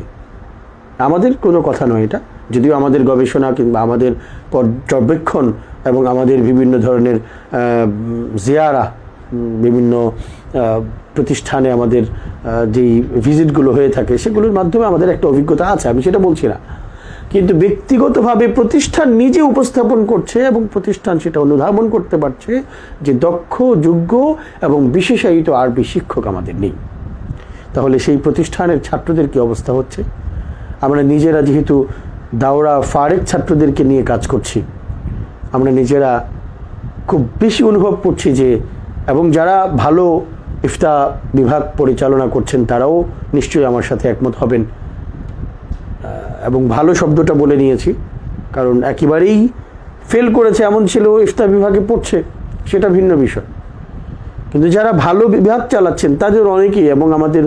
আমাদের কোনো কথা নয় এটা, যদিও আমাদের গবেষণা কিংবা আমাদের পর্যবেক্ষণ এবং আমাদের বিভিন্ন ধরনের জিয়ারা, বিভিন্ন প্রতিষ্ঠানে আমাদের যেই ভিজিটগুলো হয়ে থাকে সেগুলোর মাধ্যমে আমাদের একটা অভিজ্ঞতা আছে, আমি সেটা বলছি না। কিন্তু ব্যক্তিগতভাবে প্রতিষ্ঠান নিজে উপস্থাপন করছে এবং প্রতিষ্ঠান সেটা অনুধাবন করতে পারছে যে দক্ষ, যোগ্য এবং বিশেষায়িত আরবি শিক্ষক আমাদের নেই। তাহলে সেই প্রতিষ্ঠানের ছাত্রদের কি অবস্থা হচ্ছে? আমরা নিজেরা যেহেতু দাওরা ফারেক ছাত্রদেরকে নিয়ে কাজ করছি, আমরা নিজেরা খুব বেশি অনুভব করছি যে, এবং যারা ভালো ইফতা বিভাগ পরিচালনা করছেন তারাও নিশ্চয়ই আমার সাথে একমত হবেন। এবং ভালো শব্দটা বলে নিয়েছি, কারণ একেবারেই ফেল করেছে এমন ছিল ইফতা বিভাগে পড়ছে, সেটা ভিন্ন বিষয়। কিন্তু যারা ভালো বিভাগ চালাচ্ছেন তাদের অনেকেই, এবং আমাদের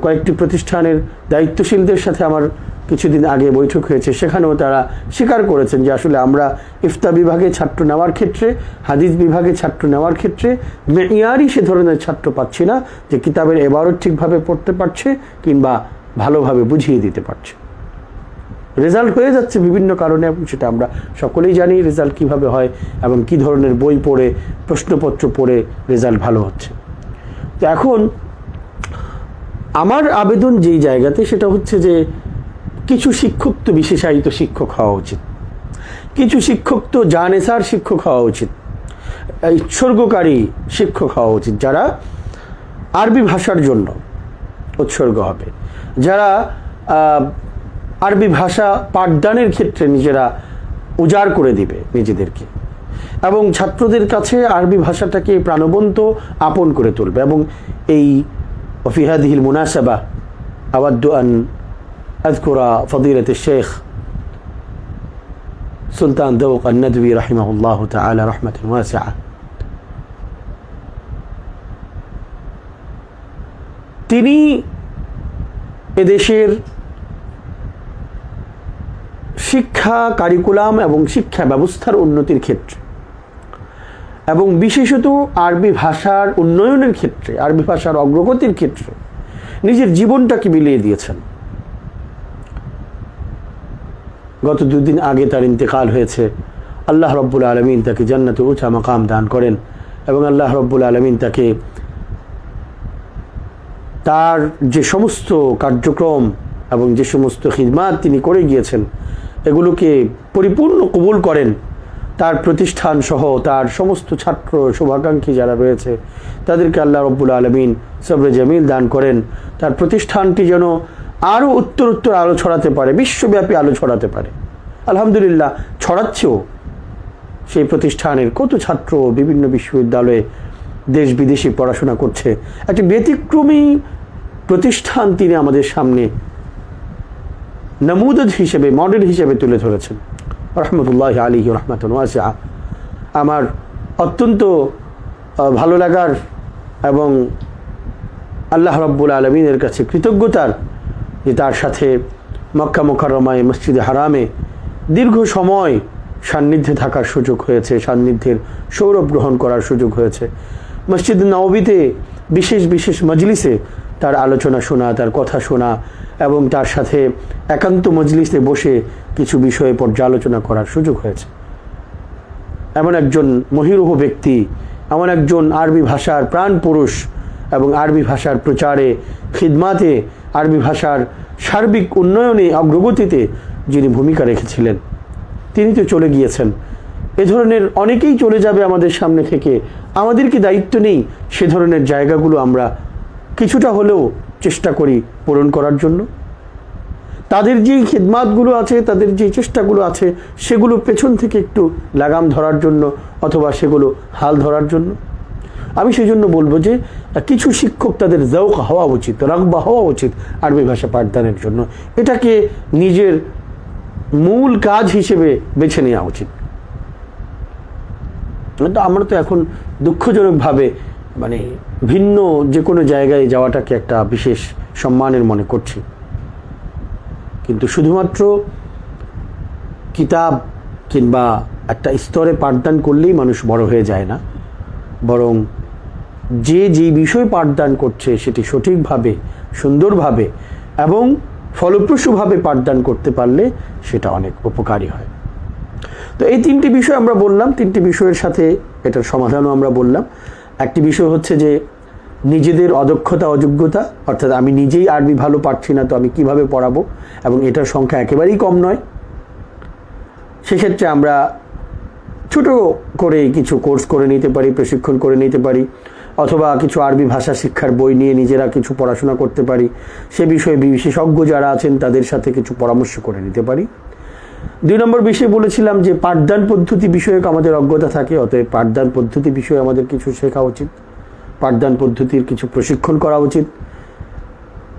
কয়েকটি প্রতিষ্ঠানের দায়িত্বশীলদের সাথে আমার কিছুদিন আগে বৈঠক হয়েছে, সেখানেও তারা স্বীকার করেছেন যে আসলে আমরা ইফতা বিভাগে ছাত্র নেওয়ার ক্ষেত্রে, হাদিস বিভাগে ছাত্র নেওয়ার ক্ষেত্রে মেয়ারি সে ধরনের ছাত্র পাচ্ছি না যে কিতাবের এবারও ঠিকভাবে পড়তে পারছে কিংবা ভালোভাবে বুঝিয়ে দিতে পারছে। রেজাল্ট হয়ে যাচ্ছে বিভিন্ন কারণে, এবং সেটা আমরা সকলেই জানি রেজাল্ট কিভাবে হয় এবং কি ধরনের বই পড়ে, প্রশ্নপত্র পড়ে রেজাল্ট ভালো হচ্ছে। তো এখন আমার আবেদন যেই জায়গাতে, সেটা হচ্ছে যে কিছু শিক্ষক তো বিশেষায়িত শিক্ষক হওয়া উচিত, কিছু শিক্ষক তো জানেসার শিক্ষক হওয়া উচিত, উৎসর্গকারী শিক্ষক হওয়া উচিত, যারা আরবি ভাষার জন্য উৎসর্গ হবে, যারা আরবি ভাষা পাঠদানের ক্ষেত্রে নিজেরা উজাড় করে দিবে নিজেদেরকে, এবং ছাত্রদের কাছে আরবি ভাষাটাকে প্রাণবন্ত আপন করে তুলবে। এবং এই وفي هذه المناسبة أود أن أذكر فضيلة الشيخ سلطان ذوق الندوي رحمه الله تعالى رحمة واسعة। তিনি এদেশের শিক্ষা কারিকুলাম এবং শিক্ষা ব্যবস্থার উন্নতির ক্ষেত্রে এবং বিশেষত আরবি ভাষার উন্নয়নের ক্ষেত্রে, আরবি ভাষার অগ্রগতির ক্ষেত্রে নিজের জীবনটাকে বিলিয়ে দিয়েছেন। গত 2 দিন আগে তার ইন্তেকাল হয়েছে। আল্লাহ রব্বুল আলমিন তাকে জান্নাতে উঁচা মাকাম দান করেন এবং আল্লাহ রব্বুল আলমিন তাকে তার যে সমস্ত কার্যক্রম এবং যে সমস্ত খিদমাত তিনি করে গিয়েছেন এগুলোকে পরিপূর্ণ কবুল করেন। তার প্রতিষ্ঠান সহ তার সমস্ত ছাত্র শুভাকাঙ্ক্ষী যারা রয়েছে তাদেরকে আল্লাহ রব্বুল আলমিন সবরে জামিল দান করেন। তার প্রতিষ্ঠানটি যেন আরও উত্তর আলো ছড়াতে পারে, বিশ্বব্যাপী আলো ছড়াতে পারে। আলহামদুলিল্লাহ ছড়াচ্ছেও। সেই প্রতিষ্ঠানের কত ছাত্র বিভিন্ন বিশ্ববিদ্যালয়ে দেশ বিদেশে পড়াশোনা করছে। একটি ব্যতিক্রমী প্রতিষ্ঠান তিনি আমাদের সামনে নমুদজ হিসেবে, মডেল হিসেবে তুলে ধরেছেন। রহমতুল্লাহ আলাইহি রহমাতুন ওয়াসিআ। আমার অত্যন্ত ভালো লাগার এবং আল্লাহ রাব্বুল আলামিনের কাছে কৃতজ্ঞতার যে তার সাথে মক্কা মুকাররমায় মসজিদে হারামে দীর্ঘ সময় সান্নিধ্যে থাকার সুযোগ হয়েছে, সান্নিধ্যের সৌরভ গ্রহণ করার সুযোগ হয়েছে। মসজিদ নববীতে বিশেষ মজলিসে তার আলোচনা শোনা, তার কথা শোনা এবং তার সাথে একান্ত মজলিসে বসে কিছু বিষয়ে পর্যালোচনা করার সুযোগ হয়েছে। এমন একজন মহিরুহ ব্যক্তি, এমন একজন আরবি ভাষার প্রাণ পুরুষ এবং আরবি ভাষার প্রচারে, খিদমাতে, আরবি ভাষার সার্বিক উন্নয়নে, অগ্রগতিতে যিনি ভূমিকা রেখেছিলেন তিনি তো চলে গিয়েছেন। এ ধরনের অনেকেই চলে যাবে আমাদের সামনে থেকে। আমাদের কি দায়িত্ব নেই সে ধরনের জায়গাগুলো আমরা কিছুটা হলেও চেষ্টা করি পূরণ করার জন্য? তাদের যে খিদমাতগুলো আছে, তাদের যে চেষ্টাগুলো আছে সেগুলো পেছন থেকে একটু লাগাম ধরার জন্য অথবা সেগুলো হাল ধরার জন্য। আমি সেই জন্য বলবো যে কিছু শিক্ষক তাদের জৌক হওয়া উচিত, রাগবা হওয়া উচিত আরবি ভাষা পাঠদানের জন্য। এটাকে নিজের মূল কাজ হিসেবে বেছে নেওয়া উচিত। আমরা তো এখন দুঃখজনকভাবে ভিন্ন যে কোনো জায়গায় যাওয়াটাকে একটা বিশেষ সম্মানের মনে করছি, কিন্তু শুধুমাত্র কিতাব কিংবা একটা স্তরে পাঠদান করলেই মানুষ বড় হয়ে যায় না, বরং যে বিষয় পাঠদান করছে সেটি সঠিকভাবে, সুন্দরভাবে এবং ফলপ্রসূভাবে পাঠদান করতে পারলে সেটা অনেক উপকারী হয়। তো এই 3টি বিষয় আমরা বললাম, 3টি বিষয়ের সাথে এটার সমাধানও আমরা বললাম। একটি বিষয় হচ্ছে যে নিজেদের অদক্ষতা, অযোগ্যতা, অর্থাৎ আমি নিজেই আরবি ভালো পারছি না তো আমি কিভাবে পড়াবো, এবং এটার সংখ্যা একেবারেই কম নয়। সেক্ষেত্রে আমরা ছোট করে কিছু কোর্স করে নিতে পারি, প্রশিক্ষণ করে নিতে পারি, অথবা কিছু আরবি ভাষা শিক্ষার বই নিয়ে নিজেরা কিছু পড়াশোনা করতে পারি। সে বিষয়ে বিশেষজ্ঞ যারা আছেন তাদের সাথে কিছু পরামর্শ করে নিতে পারি। 2 নম্বর বিষয় বলেছিলাম যে পাঠদান পদ্ধতি বিষয়ক আমাদের অজ্ঞতা থাকে, অতএব পাঠদান পদ্ধতি বিষয়ে আমাদের কিছু শেখা উচিত, পাঠদান পদ্ধতির কিছু প্রশিক্ষণ করা উচিত।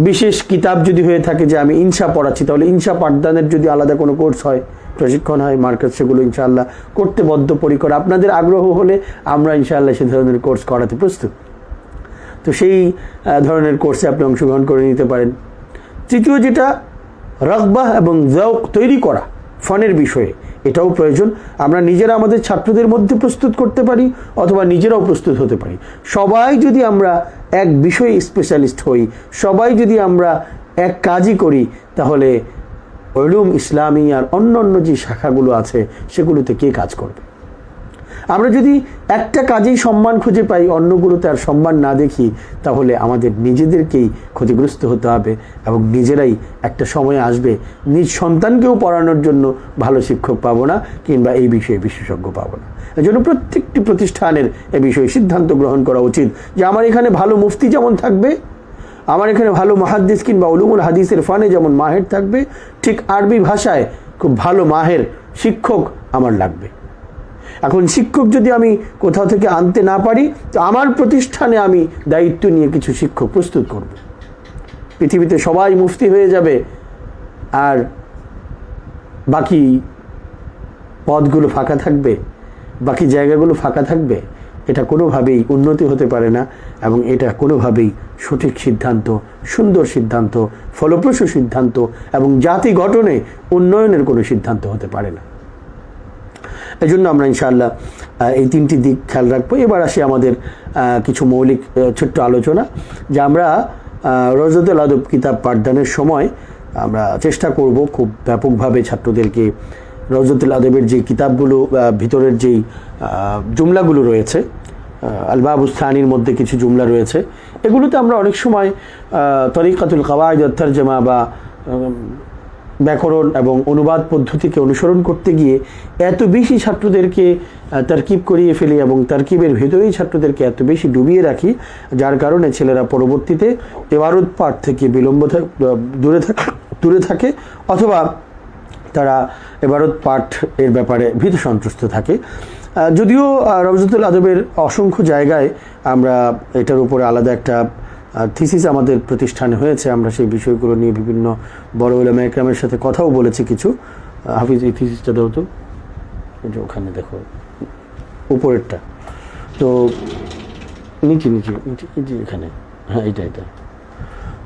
বিশেষ কিতাব যদি হয়ে থাকে যে আমি ইনশা পড়াচ্ছি, তাহলে ইনশা পাঠদানের যদি আলাদা কোনো কোর্স হয়, প্রশিক্ষণ হয়, মার্কেট, সেগুলো ইনশাআল্লাহ করতে বদ্ধপরিকর। আপনাদের আগ্রহ হলে আমরা ইনশাআল্লাহ সে ধরনের কোর্স করাতে প্রস্তুত। তো সেই ধরনের কোর্সে আপনি অংশগ্রহণ করে নিতে পারেন। তৃতীয় যেটা রাগবাহ এবং জৌক তৈরি করা ফনের বিষয়ে, এটাও প্রয়োজন। আমরা নিজেরা আমাদের ছাত্রদের মধ্যে প্রস্তুত করতে পারি অথবা নিজেরাও প্রস্তুত হতে পারি। সবাই যদি আমরা এক বিষয়ে স্পেশালিস্ট হই, সবাই যদি আমরা এক কাজই করি, তাহলে উলুম ইসলামী আর অন্য যে শাখাগুলো আছে সেগুলোতে কে কাজ করবে? আমরা যদি একটা কাজেই সম্মান খুঁজে পাই, অন্যগুলোতে আর সম্মান না দেখি, তাহলে আমাদের নিজেদেরকেই ক্ষতিগ্রস্ত হতে হবে এবং নিজেরাই একটা সময় আসবে নিজ সন্তানকেও পড়ানোর জন্য ভালো শিক্ষক পাবো না কিংবা এই বিষয়ে বিশেষজ্ঞ পাবো না। এজন্য প্রত্যেকটি প্রতিষ্ঠানের এ বিষয়ে সিদ্ধান্ত গ্রহণ করা উচিত যে আমার এখানে ভালো মুফতি যেমন থাকবে, আমার এখানে ভালো মুহাদ্দিস কিংবা উলুমুল হাদিসের ফানে যেমন মাহের থাকবে, ঠিক আরবি ভাষায় খুব ভালো মাহের শিক্ষক আমার লাগবে। এখন শিক্ষক যদি আমি কোথাও থেকে আনতে না পারি, তো আমার প্রতিষ্ঠানে আমি দায়িত্ব নিয়ে কিছু শিক্ষক প্রস্তুত করব। পৃথিবীতে সবাই মুফতি হয়ে যাবে আর বাকি পদগুলো ফাঁকা থাকবে, বাকি জায়গাগুলো ফাঁকা থাকবে, এটা কোনোভাবেই উন্নতি হতে পারে না এবং এটা কোনোভাবেই সঠিক সিদ্ধান্ত, সুন্দর সিদ্ধান্ত, ফলপ্রসূ সিদ্ধান্ত এবং জাতি গঠনে উন্নয়নের কোনো সিদ্ধান্ত হতে পারে না। এই জন্য আমরা ইনশাআল্লাহ এই তিনটি দিক খেয়াল রাখবো। এবার আসি আমাদের কিছু মৌলিক ছোট্ট আলোচনা, যে আমরা রওজাতুল আদব কিতাব পাঠদানের সময় আমরা চেষ্টা করব খুব ব্যাপকভাবে ছাত্রদেরকে রওজাতুল আদবের যে কিতাবগুলো ভিতরের যেই জুমলাগুলো রয়েছে, আল বাবুস সানির মধ্যে কিছু জুমলা রয়েছে, এগুলোতে আমরা অনেক সময় তরিকাতুল কাওয়াইদ ওয়াত তারজামা বা ব্যাকরণ এবং অনুবাদ পদ্ধতিকে অনুসরণ করতে গিয়ে এত বেশি ছাত্রদেরকে তারকিব করিয়ে ফেলি এবং তারকিবের ভেতরেই ছাত্রদেরকে এত বেশি ডুবিয়ে রাখি, যার কারণে ছেলেরা পরবর্তীতে ইবারত পাঠ থেকে দূরে থাকে অথবা তারা ইবারত পাঠ এর ব্যাপারে ভীত সন্ত্রস্ত থাকে। যদিও রওজাতুল আদবের অসংখ্য জায়গায় আমরা এটার উপরে আলাদা একটা থিসিস আমাদের প্রতিষ্ঠানে হয়েছে, আমরা সেই বিষয়গুলো নিয়ে বিভিন্ন বড় উলামা ইকরামের সাথে কথাও বলেছি কিছু। হাফিজ এই থিসিসটা দাও তো, যে ওখানে দেখো উপরেরটা, তো নিচে এখানে, হ্যাঁ এটা।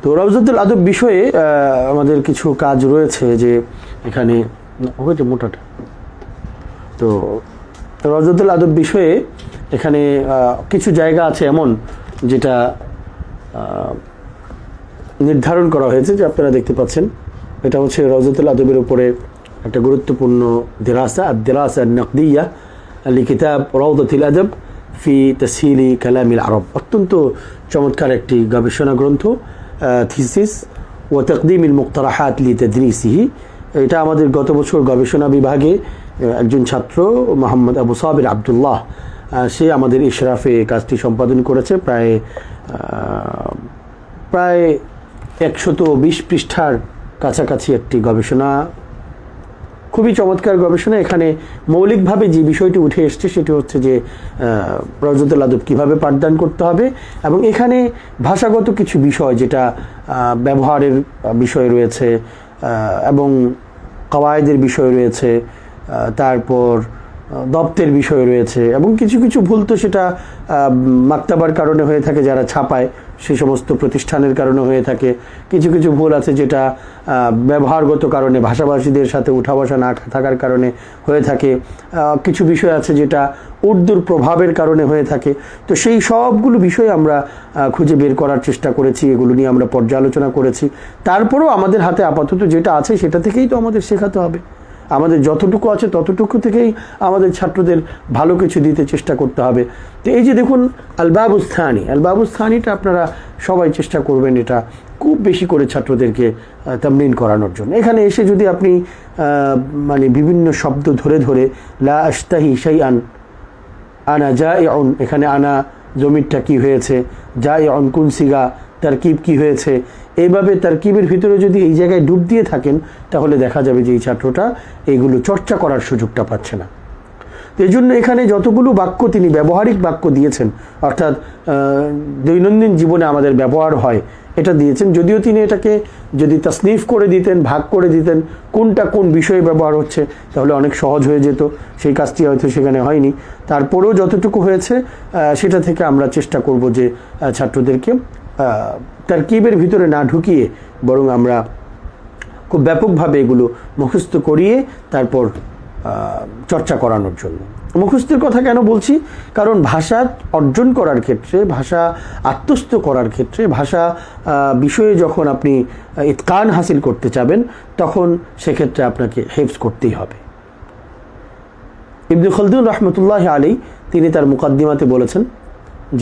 তো রওজাতুল আদব বিষয়ে আমাদের কিছু কাজ রয়েছে, যে এখানে হয়েছে মোটাটা। তো রওজাতুল আদব বিষয়ে এখানে কিছু জায়গা আছে এমন যেটা নির্ধারণ করা হয়েছে, যে আপনারা দেখতে পাচ্ছেন, এটা হচ্ছে রওজাতুল আদবের উপরে একটা গুরুত্বপূর্ণ দিরাসা আন-নাকদিয়া লিকিতাব রওজাতুল আদব ফি তাসহিলি কালামিল আরব। অত্যন্ত চমৎকার একটি গবেষণা গ্রন্থ, থিসিস ওয়া তাকদিমিল মুকতারাহাত লিতাদরিসিহি। এটা আমাদের গত বছর গবেষণা বিভাগে একজন ছাত্র মোহাম্মদ আবু সাবির আবদুল্লাহ, সে আমাদের ইশরাফে কাজটি সম্পাদন করেছে। প্রায় 120 পৃষ্ঠার কাছাকাছি একটি গবেষণা, খুবই চমৎকার গবেষণা। এখানে মৌলিকভাবে যে বিষয়টি উঠে এসছে সেটি হচ্ছে যে রওজাতুল আদব কীভাবে পাঠদান করতে হবে, এবং এখানে ভাষাগত কিছু বিষয় যেটা ব্যবহারের বিষয় রয়েছে এবং কাওয়ায়েদের বিষয় রয়েছে, তারপর দপ্তের বিষয় রয়েছে, এবং কিছু কিছু ভুল তো সেটা মাকতাবার কারণে হয়ে থাকে, যারা ছাপায় সে সমস্ত প্রতিষ্ঠানের কারণে হয়ে থাকে। কিছু কিছু ভুল আছে যেটা ব্যবহারগত কারণে, ভাষাভাষীদের সাথে উঠা বসা না থাকার কারণে হয়ে থাকে। কিছু বিষয় আছে যেটা উর্দুর প্রভাবের কারণে হয়ে থাকে। তো সেই সবগুলো বিষয় আমরা খুঁজে বের করার চেষ্টা করেছি, এগুলো নিয়ে আমরা পর্যালোচনা করেছি। তারপরেও আমাদের হাতে আপাতত যেটা আছে সেটা থেকেই তো আমাদের শেখাতে হবে। আমাদের যতটুকু আছে ততটুকু থেকেই আমাদের ছাত্রদের ভালো কিছু দিতে চেষ্টা করতে হবে। তো এই যে দেখুন আল বাবুস সানিটা আপনারা সবাই চেষ্টা করবেন এটা খুব বেশি করে ছাত্রদেরকে তামরিন করানোর জন্য। এখানে এসে যদি আপনি মানে বিভিন্ন শব্দ ধরে লা আশতাহি শাইআন, আনা জাইউন, এখানে আনা জমিরটা কি হয়েছে, জাইউন কোন সিগা, তারকিব কি হয়েছে, এইভাবে তারকিবের ভিতরে যদি এই জায়গায় ডুব দিয়ে থাকেন, তাহলে দেখা যাবে যে এই ছাত্রটা এইগুলো চর্চা করার সুযোগটা পাচ্ছে না। তো এই জন্য এখানে যতগুলো বাক্য তিনি ব্যবহারিক বাক্য দিয়েছেন, অর্থাৎ দৈনন্দিন জীবনে আমাদের ব্যবহার হয়, এটা দিয়েছেন। যদিও তিনি এটাকে যদি তাসনিফ করে দিতেন, ভাগ করে দিতেন, কোনটা কোন বিষয়ে ব্যবহার হচ্ছে, তাহলে অনেক সহজ হয়ে যেত। সেই কাজটি হয়তো সেখানে হয়নি। তারপরেও যতটুকু হয়েছে সেটা থেকে আমরা চেষ্টা করব যে ছাত্রদেরকে তারকিবের ভিতরে না ঢুকিয়ে বরং আমরা খুব ব্যাপকভাবে এগুলো মুখস্থ করিয়ে তারপর চর্চা করানোর জন্য। মুখস্থের কথা কেন বলছি? কারণ ভাষা অর্জন করার ক্ষেত্রে, ভাষা আত্মস্থ করার ক্ষেত্রে, ভাষা বিষয়ে যখন আপনি ইতকান হাসিল করতে চাবেন, তখন সেক্ষেত্রে আপনাকে হেফজ করতেই হবে। ইবনে খালদুন রহমতুল্লাহ আলাইহি তিনি তার মুকাদ্দিমাতে বলেছেন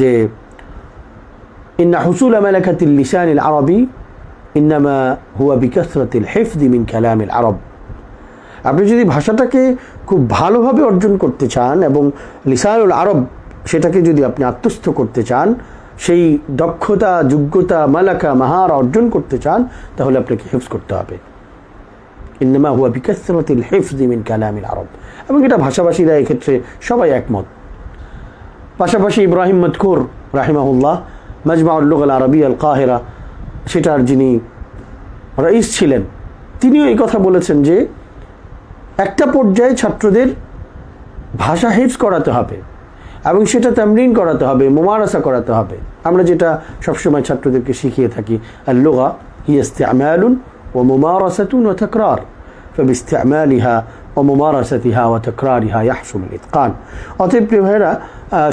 যে ইন্না হুসুল মালাকাতিল লিসানিল আরবি ইন্নামা হুয়া বিকাসরাতিল হিফযি মিন কালামিল আরব। আপনি যদি ভাষাটাকে খুব ভালোভাবে অর্জন করতে চান এবং লিসানুল আরব সেটাকে যদি আপনি আত্মস্থ করতে চান, সেই দক্ষতা, যোগ্যতা, মালাকা, মাহার অর্জন করতে চান, তাহলে আপনাকে হিফজ করতে হবে। ইন্নামা হুয়া বিকাসরাতিল হিফজি মিন কালামিল আরব। এবং এটা ভাষাভাষীরা এক্ষেত্রে সবাই একমত। পাশাপাশি ইব্রাহিম মদকুর রাহিমাহুল্লাহ মাজমাউল লুগাল আরবিয়া আল কাহিরা, সেটার যিনি রাইস ছিলেন, তিনিও এই কথা বলেছেন যে একটা পর্যায়ে ছাত্রদের ভাষা হিফজ করাতে হবে এবং সেটা তামরিন করাতে হবে, মুমারাসা করাতে হবে। আমরা যেটা সবসময় ছাত্রদেরকে শিখিয়ে থাকি, আল লুগা হিয়া ইস্তিমালুন ওয়া মুমারাসাতুন ওয়া তাকরার, ফাবিস্তিমালিহা ওয়া মুমারাসাতিহা ওয়া তাকরারিহা ইয়াহসুলুল ইতকান। অতএব প্রিয় ভাইয়েরা,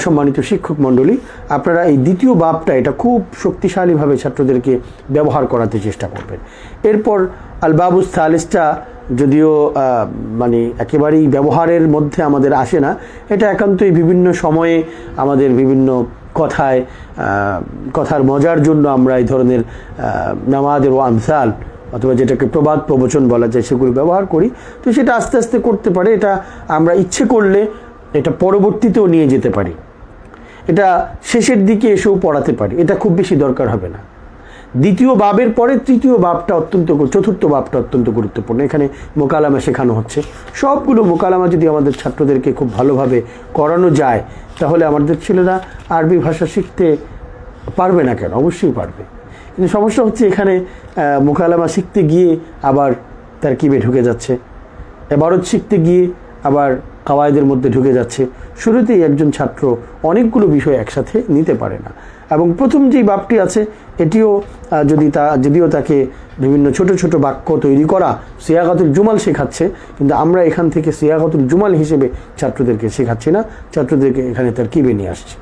সম্মানিত শিক্ষক মণ্ডলী, আপনারা এই দ্বিতীয় বাবটা এটা খুব শক্তিশালীভাবে ছাত্রদেরকে ব্যবহার করাতে চেষ্টা করবেন। এরপর আল বাবুস সালিসটা যদিও মানে একেবারেই ব্যবহারের মধ্যে আমাদের আসে না, এটা একান্তই বিভিন্ন সময়ে আমাদের বিভিন্ন কথার মজার জন্য আমরা এই ধরনের নামাদের ও আমসাল অথবা যেটাকে প্রবাদ প্রবচন বলা যায় সেগুলো ব্যবহার করি। তো সেটা আস্তে আস্তে করতে পারে, এটা আমরা ইচ্ছে করলে এটা পরবর্তীতেও নিয়ে যেতে পারি, এটা শেষের দিকে এসেও পড়াতে পারি, এটা খুব বেশি দরকার হবে না। দ্বিতীয় বাবের পরে তৃতীয় বাবটা চতুর্থ বাবটা অত্যন্ত গুরুত্বপূর্ণ। এখানে মোকালামা শেখানো হচ্ছে। সবগুলো মোকালামা যদি আমাদের ছাত্রদেরকে খুব ভালোভাবে করানো যায়, তাহলে আমাদের ছেলেরা আরবি ভাষা শিখতে পারবে না কেন? অবশ্যই পারবে। কিন্তু সমস্যা হচ্ছে এখানে মোকালামা শিখতে গিয়ে আবার তারকিবে ঢুকে যাচ্ছে, এবারত শিখতে গিয়ে আবার কাওয়ায়েদের মধ্যে ঢুকে যাচ্ছে। শুরুতেই একজন ছাত্র অনেকগুলো বিষয় একসাথে নিতে পারে না। এবং প্রথম যেই বাবটি আছে এটিও যদিও তাকে বিভিন্ন ছোট ছোট বাক্য তৈরি করা, সিয়াগাতুল জুমাল শেখাচ্ছে, কিন্তু আমরা এখান থেকে সিয়াগাতুল জুমাল হিসেবে ছাত্রদেরকে শেখাচ্ছি না, ছাত্রদেরকে এখানে তারকিবে নিয়ে আসছি।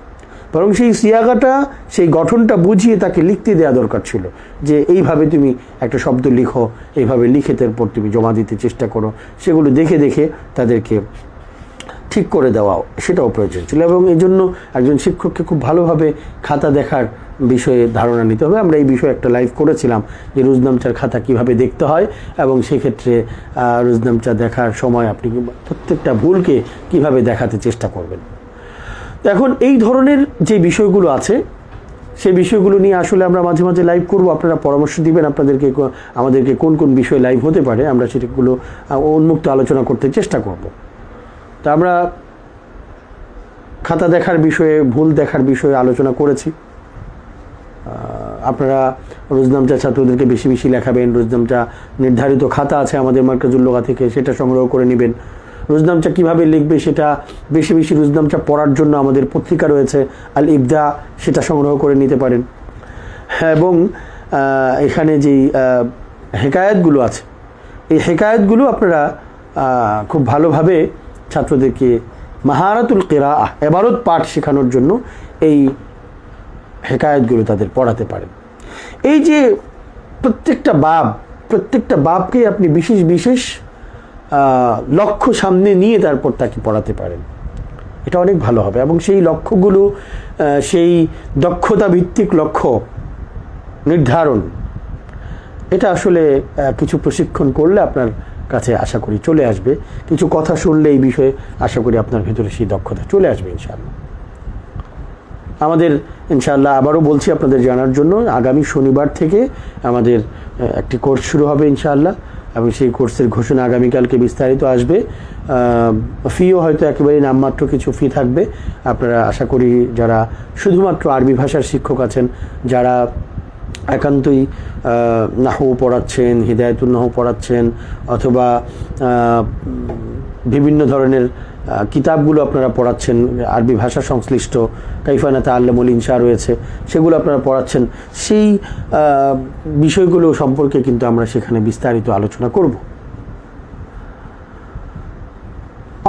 বরং সেই সিয়াগাটা, সেই গঠনটা বুঝিয়ে তাকে লিখতে দেওয়া দরকার ছিল, যে এইভাবে তুমি একটা শব্দ লিখো, এইভাবে লিখে তারপর তুমি জমা দিতে চেষ্টা করো। সেগুলো দেখে দেখে তাদেরকে ঠিক করে দেওয়াও, সেটাও প্রয়োজন ছিল। এবং এই জন্য একজন শিক্ষককে খুব ভালোভাবে খাতা দেখার বিষয়ে ধারণা নিতে হবে। আমরা এই বিষয়ে একটা লাইভ করেছিলাম যে রোজনামচার খাতা কিভাবে দেখতে হয়, এবং সেক্ষেত্রে রোজনামচা দেখার সময় আপনি প্রত্যেকটা ভুলকে কিভাবে দেখাতে চেষ্টা করবেন। এখন এই ধরনের যে বিষয়গুলো আছে, সেই বিষয়গুলো নিয়ে আসলে আমরা মাঝে মাঝে লাইভ করব। আপনারা পরামর্শ দিবেন আমাদেরকে কোন কোন বিষয় লাইভ হতে পারে, আমরা সেগুলো উন্মুক্ত আলোচনা করতে চেষ্টা করব। তা আমরা খাতা দেখার বিষয়ে, ভুল দেখার বিষয়ে আলোচনা করেছি। আপনারা রোজনামচা ছাত্রদেরকে বেশি বেশি লেখাবেন। রোজনামচা নির্ধারিত খাতা আছে আমাদের মার্কাজুল লুগা থেকে, সেটা সংগ্রহ করে নেবেন। রোজনামচা কীভাবে লিখবে সেটা বেশি বেশি রোজনামচা পড়ার জন্য আমাদের পত্রিকা রয়েছে আল ইবদা, সেটা সংগ্রহ করে নিতে পারেন। এবং এখানে যেই হেকায়াতগুলো আছে, এই হেকায়াতগুলো আপনারা খুব ভালোভাবে ছাত্রদেরকে মাহারাতুল কিরাআহ, এবারত পাঠ শেখানোর জন্য এই হেকায়াতগুলো তাদের পড়াতে পারেন। এই যে প্রত্যেকটা বাবকে আপনি বিশেষ বিশেষ লক্ষ্য সামনে নিয়ে তারপর তাকে পড়াতে পারেন, এটা অনেক ভালো হবে। এবং সেই লক্ষ্যগুলো, সেই দক্ষতা ভিত্তিক লক্ষ্য নির্ধারণ, এটা আসলে কিছু প্রশিক্ষণ করলে আপনার কাছে আশা করি চলে আসবে। কিছু কথা শুনলে এই বিষয়ে আশা করি আপনার ভিতরে সেই দক্ষতা চলে আসবে ইনশাআল্লাহ। আমাদের ইনশাআল্লাহ আবারও বলছি আপনাদের জানার জন্য, আগামী শনিবার থেকে আমাদের একটি কোর্স শুরু হবে ইনশাআল্লাহ, এবং সেই কোর্সের ঘোষণা আগামীকালকে বিস্তারিত আসবে। ফিও হয়তো একেবারে নামমাত্র কিছু ফি থাকবে। আপনারা আশা করি যারা শুধুমাত্র আরবি ভাষার শিক্ষক আছেন, যারা একান্তই নাহু পড়াচ্ছেন, হিদায়াতুন নাহু পড়াচ্ছেন, অথবা বিভিন্ন ধরনের কিতাবগুলো আপনারা পড়াচ্ছেন, আরবি ভাষা সংশ্লিষ্ট কাইফা নাতাআল্লামুল ইনশা রয়েছে, সেগুলো আপনারা পড়াচ্ছেন, সেই বিষয়গুলো সম্পর্কে কিন্তু আমরা সেখানে বিস্তারিত আলোচনা করব।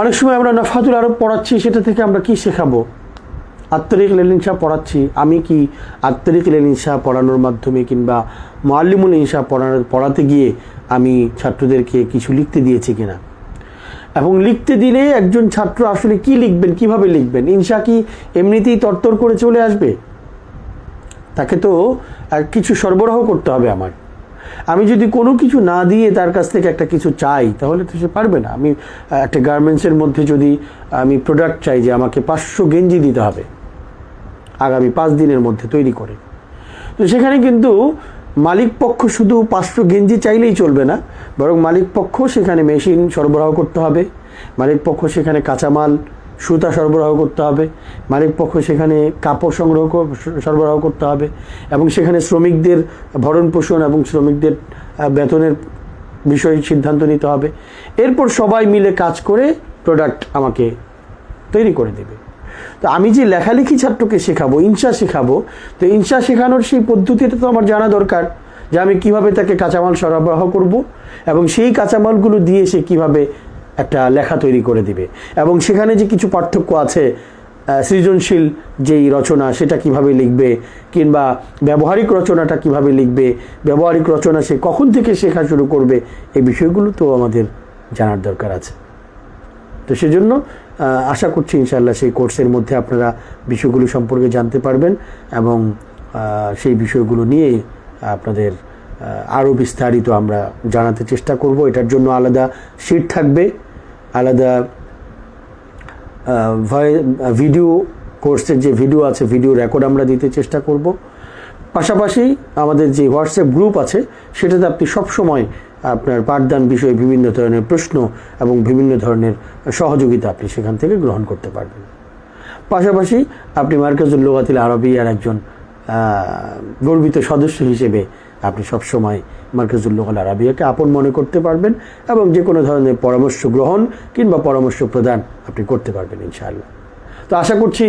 অনেক সময় আমরা নাফহাতুল আরব পড়াচ্ছি, সেটা থেকে আমরা কি শেখাবো? আত-তারিক ইলাল ইনশা পড়াচ্ছি, আমি কি আত-তারিক ইলাল ইনশা পড়ানোর মাধ্যমে কিংবা মুআল্লিমুল ইনশা পড়াতে গিয়ে আমি ছাত্রদেরকে কিছু লিখতে দিয়েছি কিনা? এবং লিখতে দিলে একজন ছাত্র আসলে কি লিখবেন, কিভাবে লিখবেন? ইনশা কি এমনিতেই তরতর করে চলে আসবে? তাকে তো কিছু সরবরাহ করতে হবে আমার। আমি যদি কোনো কিছু না দিয়ে তার কাছ থেকে একটা কিছু চাই, তাহলে তো সে পারবে না। আমি একটা গার্মেন্টসের মধ্যে যদি আমি প্রোডাক্ট চাই যে আমাকে 500 গেঞ্জি দিতে হবে, আগামী 5 দিনের মধ্যে তৈরি করে। তো সেখানে কিন্তু মালিক পক্ষ শুধু 500 গেঞ্জি চাইলেই চলবে না, বরং মালিক পক্ষ সেখানে মেশিন সরবরাহ করতে হবে, মালিক পক্ষ সেখানে কাঁচামাল সুতা সরবরাহ করতে হবে, মালিক পক্ষ সেখানে কাপড় সরবরাহ করতে হবে, এবং সেখানে শ্রমিকদের ভরণ পোষণ এবং শ্রমিকদের বেতনের বিষয়ে সিদ্ধান্ত নিতে হবে। এরপর সবাই মিলে কাজ করে প্রোডাক্ট আমাকে তৈরি করে দেবে। তো আমি যে লেখালেখি ছাত্রকে শেখাবো, ইনশা শেখাবো, তো ইনশা শেখানোর সেই পদ্ধতিটা তো আমার জানা দরকার, যে আমি কিভাবে তাকে কাঁচামাল সরবরাহ করব এবং সেই কাঁচামালগুলো দিয়ে সে কিভাবে একটা লেখা তৈরি করে দিবে, এবং সেখানে যে কিছু পার্থক্য আছে, সৃজনশীল যেই রচনা সেটা কিভাবে লিখবে, কিংবা ব্যবহারিক রচনাটা কিভাবে লিখবে, ব্যবহারিক রচনা সে কখন থেকে শেখা শুরু করবে, এই বিষয়গুলো তো আমাদের জানার দরকার আছে। তো সেজন্য আশা করছি ইনশাআল্লাহ সেই কোর্সের মধ্যে আপনারা বিষয়গুলো সম্পর্কে জানতে পারবেন, এবং সেই বিষয়গুলো নিয়ে আপনাদের আরও বিস্তারিত আমরা জানাতে চেষ্টা করব। এটার জন্য আলাদা শিট থাকবে, আলাদা ভিডিও কোর্সের যে ভিডিও আছে, ভিডিও রেকর্ড আমরা দিতে চেষ্টা করব। পাশাপাশি আমাদের যে হোয়াটসঅ্যাপ গ্রুপ আছে সেটাতে আপনি সবসময় আপনার পাঠদান বিষয়ে বিভিন্ন ধরনের প্রশ্ন এবং বিভিন্ন ধরনের সহযোগিতা আপনি সেখান থেকে গ্রহণ করতে পারবেন। পাশাপাশি আপনি মার্কাজুল লুগাতিল আরবিয়ার একজন গর্বিত সদস্য হিসেবে আপনি সবসময় মার্কাজুল লুগাতিল আরবিয়াকে আপন মনে করতে পারবেন, এবং যে কোনো ধরনের পরামর্শ গ্রহণ কিংবা পরামর্শ প্রদান আপনি করতে পারবেন ইনশাআল্লাহ। তো আশা করছি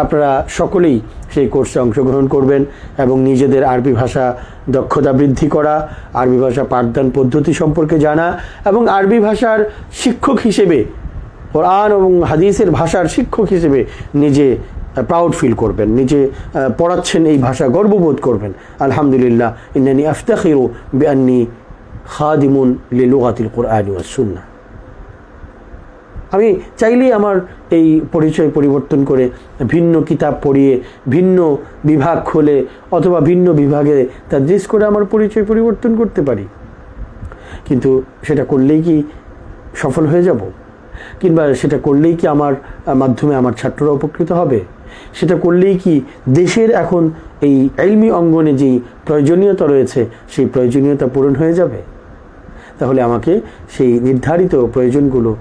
আপনারা সকলেই সেই কোর্সে অংশগ্রহণ করবেন এবং নিজেদের আরবি ভাষা দক্ষতা বৃদ্ধি করা, আরবি ভাষা পাঠদান পদ্ধতি সম্পর্কে জানা, এবং আরবি ভাষার শিক্ষক হিসেবে, কোরআন এবং হাদিসের ভাষার শিক্ষক হিসেবে নিজে প্রাউড ফিল করবেন, নিজে পড়াচ্ছেন এই ভাষা গর্ববোধ করবেন। আলহামদুলিল্লাহ, ইন্নানি আফতাখিরু বিআন্নি খাদিমুন লিলুগাতিল কুরআনি ওয়াস সুন্নাহ। আমি চাইলেই আমার এই পরিচয় পরিবর্তন করে ভিন্ন কিতাব পড়িয়ে, ভিন্ন বিভাগ খুলে, অথবা ভিন্ন বিভাগে তাদরিস করে আমার পরিচয় পরিবর্তন করতে পারি, কিন্তু সেটা করলেই কি সফল হয়ে যাব? কিংবা সেটা করলেই কি আমার মাধ্যমে আমার ছাত্ররা উপকৃত হবে? সেটা করলেই কি দেশের এখন এই ইলমি অঙ্গনে যেই প্রয়োজনীয়তা রয়েছে সেই প্রয়োজনীয়তা পূরণ হয়ে যাবে? তাহলে আমাকে সেই নির্ধারিত প্রয়োজনগুলো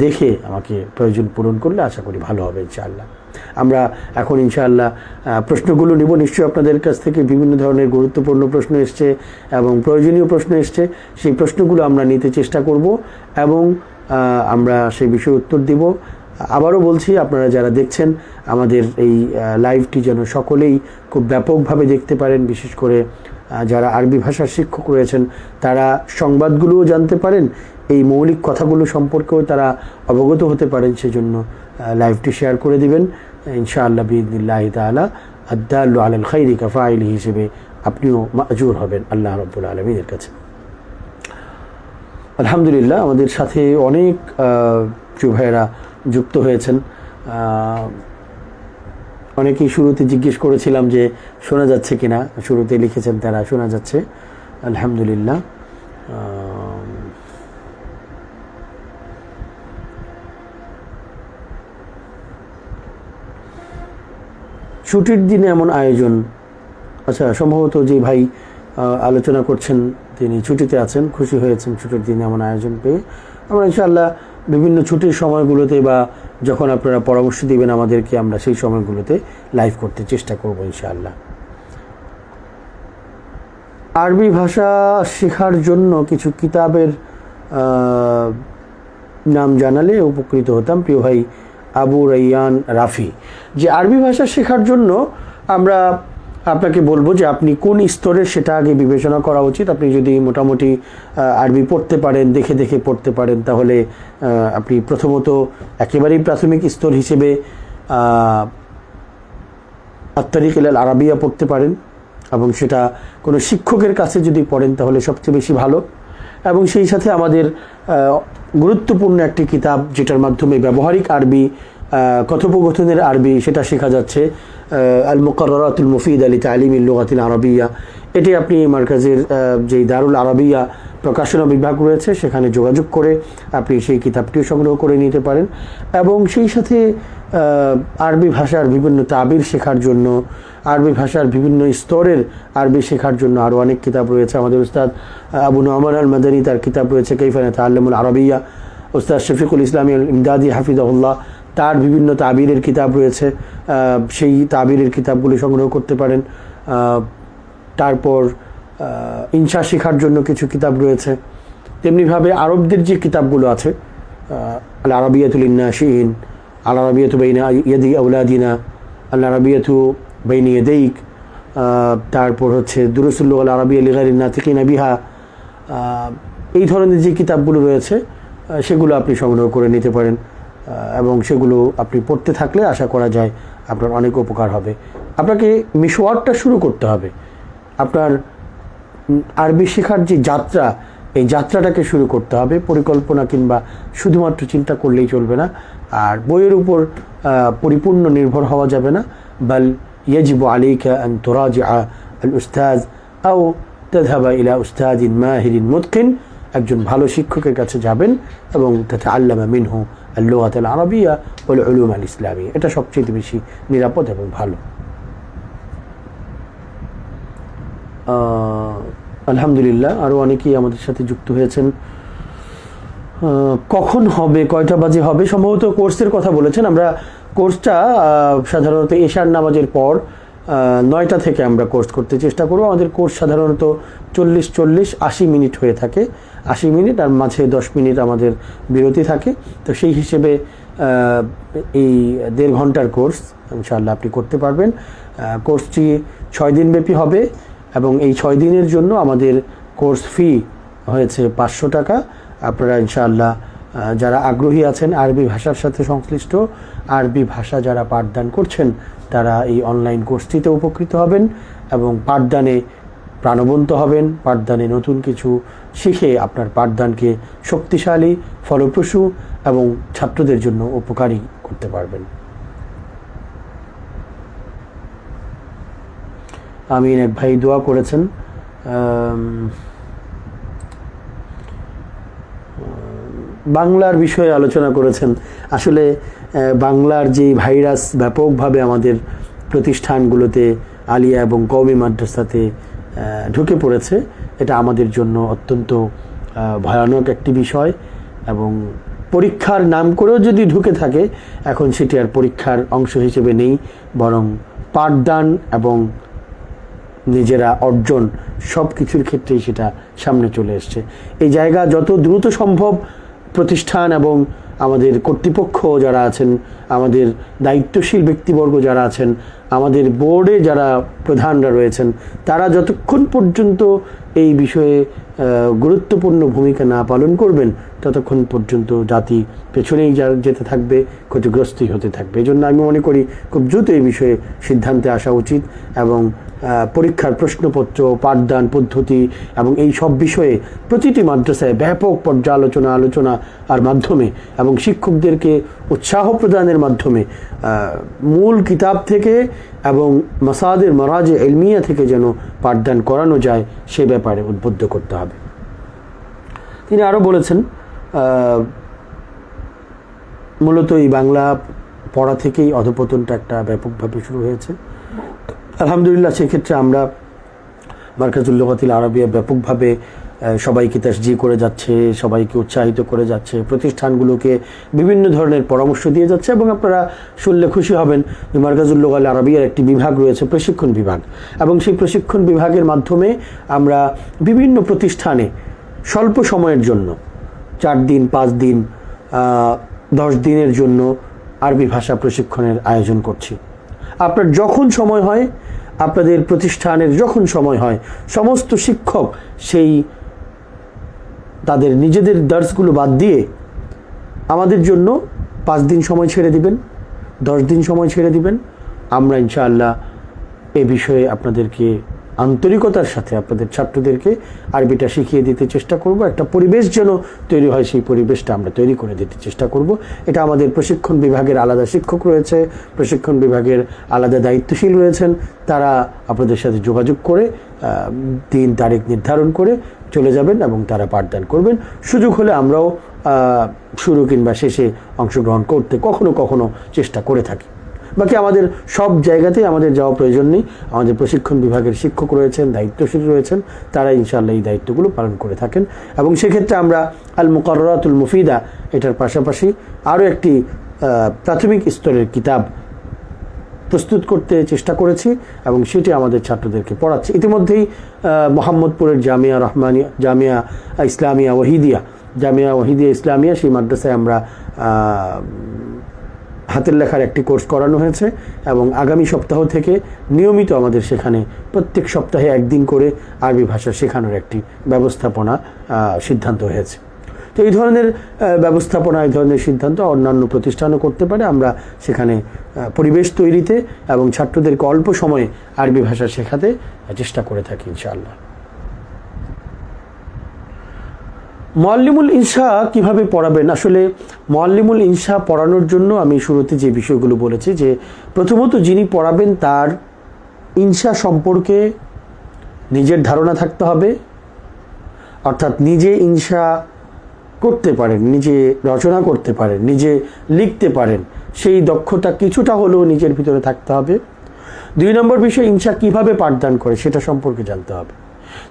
দেখে আমাকে প্রয়োজন পূরণ করলে আশা করি ভালো হবে ইনশাআল্লাহ। আমরা এখন ইনশাআল্লাহ প্রশ্নগুলো নিব। নিশ্চয়ই আপনাদের কাছ থেকে বিভিন্ন ধরনের গুরুত্বপূর্ণ প্রশ্ন এসছে এবং প্রয়োজনীয় প্রশ্ন এসছে, সেই প্রশ্নগুলো আমরা নিতে চেষ্টা করব এবং আমরা সেই বিষয়ে উত্তর দিব। আবারও বলছি, আপনারা যারা দেখছেন আমাদের এই লাইভটি যেন সকলেই খুব ব্যাপকভাবে দেখতে পারেন, বিশেষ করে যারা আরবি ভাষার শিক্ষক রয়েছেন তারা সংবাদগুলোও জানতে পারেন, এই মৌলিক কথাগুলো সম্পর্কেও তারা অবগত হতে পারেন। সেজন্য লাইভটি শেয়ার করে দিবেন ইনশাআল্লাহ বিইذনিল্লাহি তাআলা। আদ-দাল্লু আলাল খাইরি কাফাইলি হিসেবে আপনিও মাজুর হবেন আল্লাহ রাব্বুল আলামিনের কাছে। আলহামদুলিল্লাহ, আমাদের সাথে অনেক ভাইয়েরা যুক্ত হয়েছেন। অনেকেই শুরুতে জিজ্ঞেস করেছিলাম যে শোনা যাচ্ছে কিনা, শুরুতে লিখেছেন তারা শোনা যাচ্ছে আলহামদুলিল্লাহ। ছুটির দিনে এমন আয়োজন, আচ্ছা সম্ভবত যে ভাই আলোচনা করছেন তিনি ছুটিতে আছেন, খুশি হয়েছেন ছুটির দিনে এমন আয়োজন পেয়ে। আমরা ইনশাআল্লাহ বিভিন্ন ছুটির সময়গুলোতে বা যখন আপনারা পরামর্শ দিবেন আমাদেরকে, আমরা সেই সময়গুলোতে লাইভ করতে চেষ্টা করব ইনশাআল্লাহ। আরবি ভাষা শেখার জন্য কিছু কিতাবের নাম জানালে উপকৃত হতাম। প্রিয় ভাই আবু রাইয়ান রাফি, যে আরবি ভাষা শেখার জন্য আমরা আপনাকে বলবো যে আপনি কোন স্তরের সেটা আগে বিবেচনা করা উচিত। আপনি যদি মোটামুটি আরবি পড়তে পারেন, দেখে দেখে পড়তে পারেন, তাহলে আপনি প্রথমত একেবারেই প্রাথমিক স্তর হিসেবে আত-তারিক ইলাল আরাবিয়া পড়তে পারেন, এবং সেটা কোনো শিক্ষকের কাছে যদি পড়েন তাহলে সবচেয়ে বেশি ভালো। এবং সেই সাথে আমাদের গুরুত্বপূর্ণ একটি কিতাব যেটার মাধ্যমে ব্যবহারিক আরবি কথোপকথনের আরবি সেটা শেখা যাচ্ছে। আল মুকাররাতুল মুফিদা লিতালিমিল লুগাতিল আরবিয়া, এটি আপনি মার্কাজের যেই দারুল আরবিয়া প্রকাশনা বিভাগ রয়েছে সেখানে যোগাযোগ করে আপনি সেই কিতাবটিও সংগ্রহ করে নিতে পারেন। এবং সেই সাথে আরবি ভাষার বিভিন্ন তাবির শেখার জন্য, আরবি ভাষার বিভিন্ন স্তরের আরবি শেখার জন্য আরও অনেক কিতাব রয়েছে। আমাদের উস্তাদ আবু নোমান আল মাদানী, তার কিতাব রয়েছে কাইফা নাতাআল্লামুল আরবিয়া। উস্তাদ শফিকুল ইসলাম ইমদাদি হাফিজাহুল্লাহ, তার বিভিন্ন তাবিরের কিতাব রয়েছে, সেই তাবিরের কিতাবগুলি সংগ্রহ করতে পারেন। তারপর ইনশা শেখার জন্য কিছু কিতাব রয়েছে। তেমনিভাবে আরবদের যে কিতাবগুলো আছে, আল আরবিয়াতুল ইন্নাশিন, আল আরবিয়াতু বাইনা ইয়াদি আউলাদিনা, আল আরবিয়াতু বাইনি ইয়াদাইক, তারপর হচ্ছে দুরুসুল লুগাল আরবিয়া লিগাইরিন নাতিকিনা বিহা, এই ধরনের যে কিতাবগুলো রয়েছে সেগুলো আপনি সংগ্রহ করে নিতে পারেন। এবং সেগুলো আপনি পড়তে থাকলে আশা করা যায় আপনার অনেক উপকার হবে। আপনাকে মিশওয়ারটা শুরু করতে হবে। আপনার আরবি শেখার যে যাত্রা, এই যাত্রাটাকে শুরু করতে হবে। পরিকল্পনা কিংবা শুধুমাত্র চিন্তা করলেই চলবে না, আর বইয়ের উপর পরিপূর্ণ নির্ভর হওয়া যাবে না। বাল ইয়াজিবু আলাইকা আন তুরাজিআ আল উস্তাজ আও তাযহাবা ইলা উস্তাদিন মাহিরিন মুতকিন, একজন ভালো শিক্ষকের কাছে যাবেন এবং তাতাআল্লামা মিনহু আল লুগাতুল আরবিয়া ওয়াল উলুম আল ইসলামিয়া। এটা সবচেয়ে বেশি নিরাপদ এবং ভালো। আলহামদুলিল্লাহ, আরও অনেকেই আমাদের সাথে যুক্ত হয়েছেন। কখন হবে, কয়টা বাজে হবে? সম্ভবত কোর্সের কথা বলেছেন। আমরা কোর্সটা সাধারণত এশার নামাজের পর 9টা থেকে আমরা কোর্স করতে চেষ্টা করব। আমাদের কোর্স সাধারণত 40-80 মিনিট হয়ে থাকে, 80 মিনিট, আর মাঝে 10 মিনিট আমাদের বিরতি থাকে। তো সেই হিসেবে এই 1.5 ঘন্টার কোর্স ইনশাআল্লাহ আপনি করতে পারবেন। কোর্সটি 6 দিনব্যাপী হবে এবং এই 6 দিনের জন্য আমাদের কোর্স ফি হয়েছে 500 টাকা। আপনারা ইনশাআল্লাহ যারা আগ্রহী আছেন আরবি ভাষার সাথে সংশ্লিষ্ট, আরবি ভাষা যারা পাঠদান করছেন, তারা এই অনলাইন কোর্সটিতে উপকৃত হবেন এবং পাঠদানে প্রাণবন্ত হবেন। পাঠদানে নতুন কিছু শিখে আপনার পাঠদানকে শক্তিশালী, ফলপ্রসূ এবং ছাত্রদের জন্য উপকারী করতে পারবেন। আমিন এক ভাই দোয়া করেছেন। বাংলার বিষয়ে আলোচনা করেছেন। আসলে বাংলার যে ভাইরাস ব্যাপকভাবে আমাদের প্রতিষ্ঠানগুলোতে, আলিয়া এবং কওমি মাদ্রাসাতে ঢুকে পড়েছে, এটা আমাদের জন্য অত্যন্ত ভয়ানক একটি বিষয়। এবং পরীক্ষার নাম করেও যদি ঢুকে থাকে, এখন সেটি আর পরীক্ষার অংশ হিসেবে নেই, বরং পাঠদান এবং নিজেরা অর্জন সব কিছুর ক্ষেত্রেই সেটা সামনে চলে এসছে। এই জায়গা যত দ্রুত সম্ভব প্রতিষ্ঠান এবং আমাদের কর্তৃপক্ষ যারা আছেন, আমাদের দায়িত্বশীল ব্যক্তিবর্গ যারা আছেন, আমাদের বোর্ডে যারা প্রধানরা রয়েছেন, তারা যতক্ষণ পর্যন্ত এই বিষয়ে গুরুত্বপূর্ণ ভূমিকা না পালন করবেন, ততক্ষণ পর্যন্ত জাতি পেছনেই যেতে থাকবে, ক্ষতিগ্রস্তই হতে থাকবে। এই জন্য আমি মনে করি খুব দ্রুত এই বিষয়ে সিদ্ধান্তে আসা উচিত এবং পরীক্ষার প্রশ্নপত্র, পাঠদান পদ্ধতি এবং এই সব বিষয়ে প্রতিটি মাদ্রাসায় ব্যাপক পর্যালোচনা আর মাধ্যমে এবং শিক্ষকদেরকে উৎসাহ প্রদানের মাধ্যমে মূল কিতাব থেকে এবং মাসাদের মারাজে ইলমিয়া থেকে যেন পাঠদান করানো যায়, সে ব্যাপারে উদ্বুদ্ধ করতে হবে। তিনি আরও বলেছেন, মূলত এই বাংলা পড়া থেকেই অধঃপতনটা একটা ব্যাপকভাবে শুরু হয়েছে। আলহামদুলিল্লাহ, সেক্ষেত্রে আমরা মার্কাজুল লুগাতিল আরবিয়া ব্যাপকভাবে সবাইকে তাশজিহ করে যাচ্ছে, সবাইকে উৎসাহিত করে যাচ্ছে, প্রতিষ্ঠানগুলোকে বিভিন্ন ধরনের পরামর্শ দিয়ে যাচ্ছে। এবং আপনারা শুনলে খুশি হবেন যে মার্কাজুল লুগাতিল আরবিয়ার একটি বিভাগ রয়েছে, প্রশিক্ষণ বিভাগ, এবং সেই প্রশিক্ষণ বিভাগের মাধ্যমে আমরা বিভিন্ন প্রতিষ্ঠানে স্বল্প সময়ের জন্য 4 দিন, 5 দিন, 10 দিনের জন্য আরবি ভাষা প্রশিক্ষণের আয়োজন করছি। আপনার যখন সময় হয়, আপনাদের প্রতিষ্ঠানের যখন সময় হয়, সমস্ত শিক্ষক সেই তাদের নিজেদের দার্সগুলো বাদ দিয়ে আমাদের জন্য 5 দিন সময় ছেড়ে দিবেন, 10 দিন সময় ছেড়ে দিবেন। আমরা ইনশাআল্লাহ এ বিষয়ে আপনাদেরকে আন্তরিকতার সাথে আপনাদের ছাত্রদেরকে আরবিটা শিখিয়ে দিতে চেষ্টা করব। একটা পরিবেশ যেন তৈরি হয়, সেই পরিবেশটা আমরা তৈরি করে দিতে চেষ্টা করব। এটা আমাদের প্রশিক্ষণ বিভাগের আলাদা শিক্ষক রয়েছে, প্রশিক্ষণ বিভাগের আলাদা দায়িত্বশীল রয়েছেন, তারা আপনাদের সাথে যোগাযোগ করে দিন তারিখ নির্ধারণ করে চলে যাবেন এবং তারা পাঠদান করবেন। সুযোগ হলে আমরাও শুরু কিংবা শেষে অংশগ্রহণ করতে কখনো কখনো চেষ্টা করে থাকি। বাকি আমাদের সব জায়গাতেই আমাদের যাওয়া প্রয়োজন নেই। আমাদের প্রশিক্ষণ বিভাগের শিক্ষক রয়েছেন, দায়িত্বশীল রয়েছেন, তারা ইনশাআল্লাহ এই দায়িত্বগুলো পালন করে থাকেন। এবং সেক্ষেত্রে আমরা আল মুকাররাতুল মুফিদা এটার পাশাপাশি আরও একটি প্রাথমিক স্তরের কিতাব প্রস্তুত করতে চেষ্টা করেছি এবং সেটি আমাদের ছাত্রদেরকে পড়াচ্ছি। ইতিমধ্যেই মোহাম্মদপুরের জামিয়া রহমানিয়া, জামিয়া ইসলামিয়া ওয়াহিদিয়া ইসলামিয়া, সেই মাদ্রাসায় আমরা হাতের লেখার একটি কোর্স করানো হয়েছে এবং আগামী সপ্তাহ থেকে নিয়মিত আমাদের সেখানে প্রত্যেক সপ্তাহে একদিন করে আরবি ভাষা শেখানোর একটি ব্যবস্থাপনা সিদ্ধান্ত হয়েছে। তো এই ধরনের ব্যবস্থাপনা, এই ধরনের সিদ্ধান্ত অন্যান্য প্রতিষ্ঠানও করতে পারে। আমরা সেখানে পরিবেশ তৈরিতে এবং ছাত্রদেরকে অল্প সময়ে আরবি ভাষা শেখাতে চেষ্টা করে থাকি ইনশাআল্লাহ। মুআল্লিমুল ইনশা কিভাবে পড়াবেন? আসলে মুআল্লিমুল ইনশা পড়ানোর জন্য আমি শুরুতে যে বিষয়গুলো বলেছি, যে প্রথমত যিনি পড়াবেন তার ইনশা সম্পর্কে নিজের ধারণা থাকতে হবে, অর্থাৎ নিজে ইনশা করতে পারেন, নিজে রচনা করতে পারেন, নিজে লিখতে পারেন, সেই দক্ষতা কিছুটা হলেও নিজের ভিতরে থাকতে হবে। 2 নম্বর বিষয়, ইনশা কিভাবে পাঠদান করে সেটা সম্পর্কে জানতে হবে।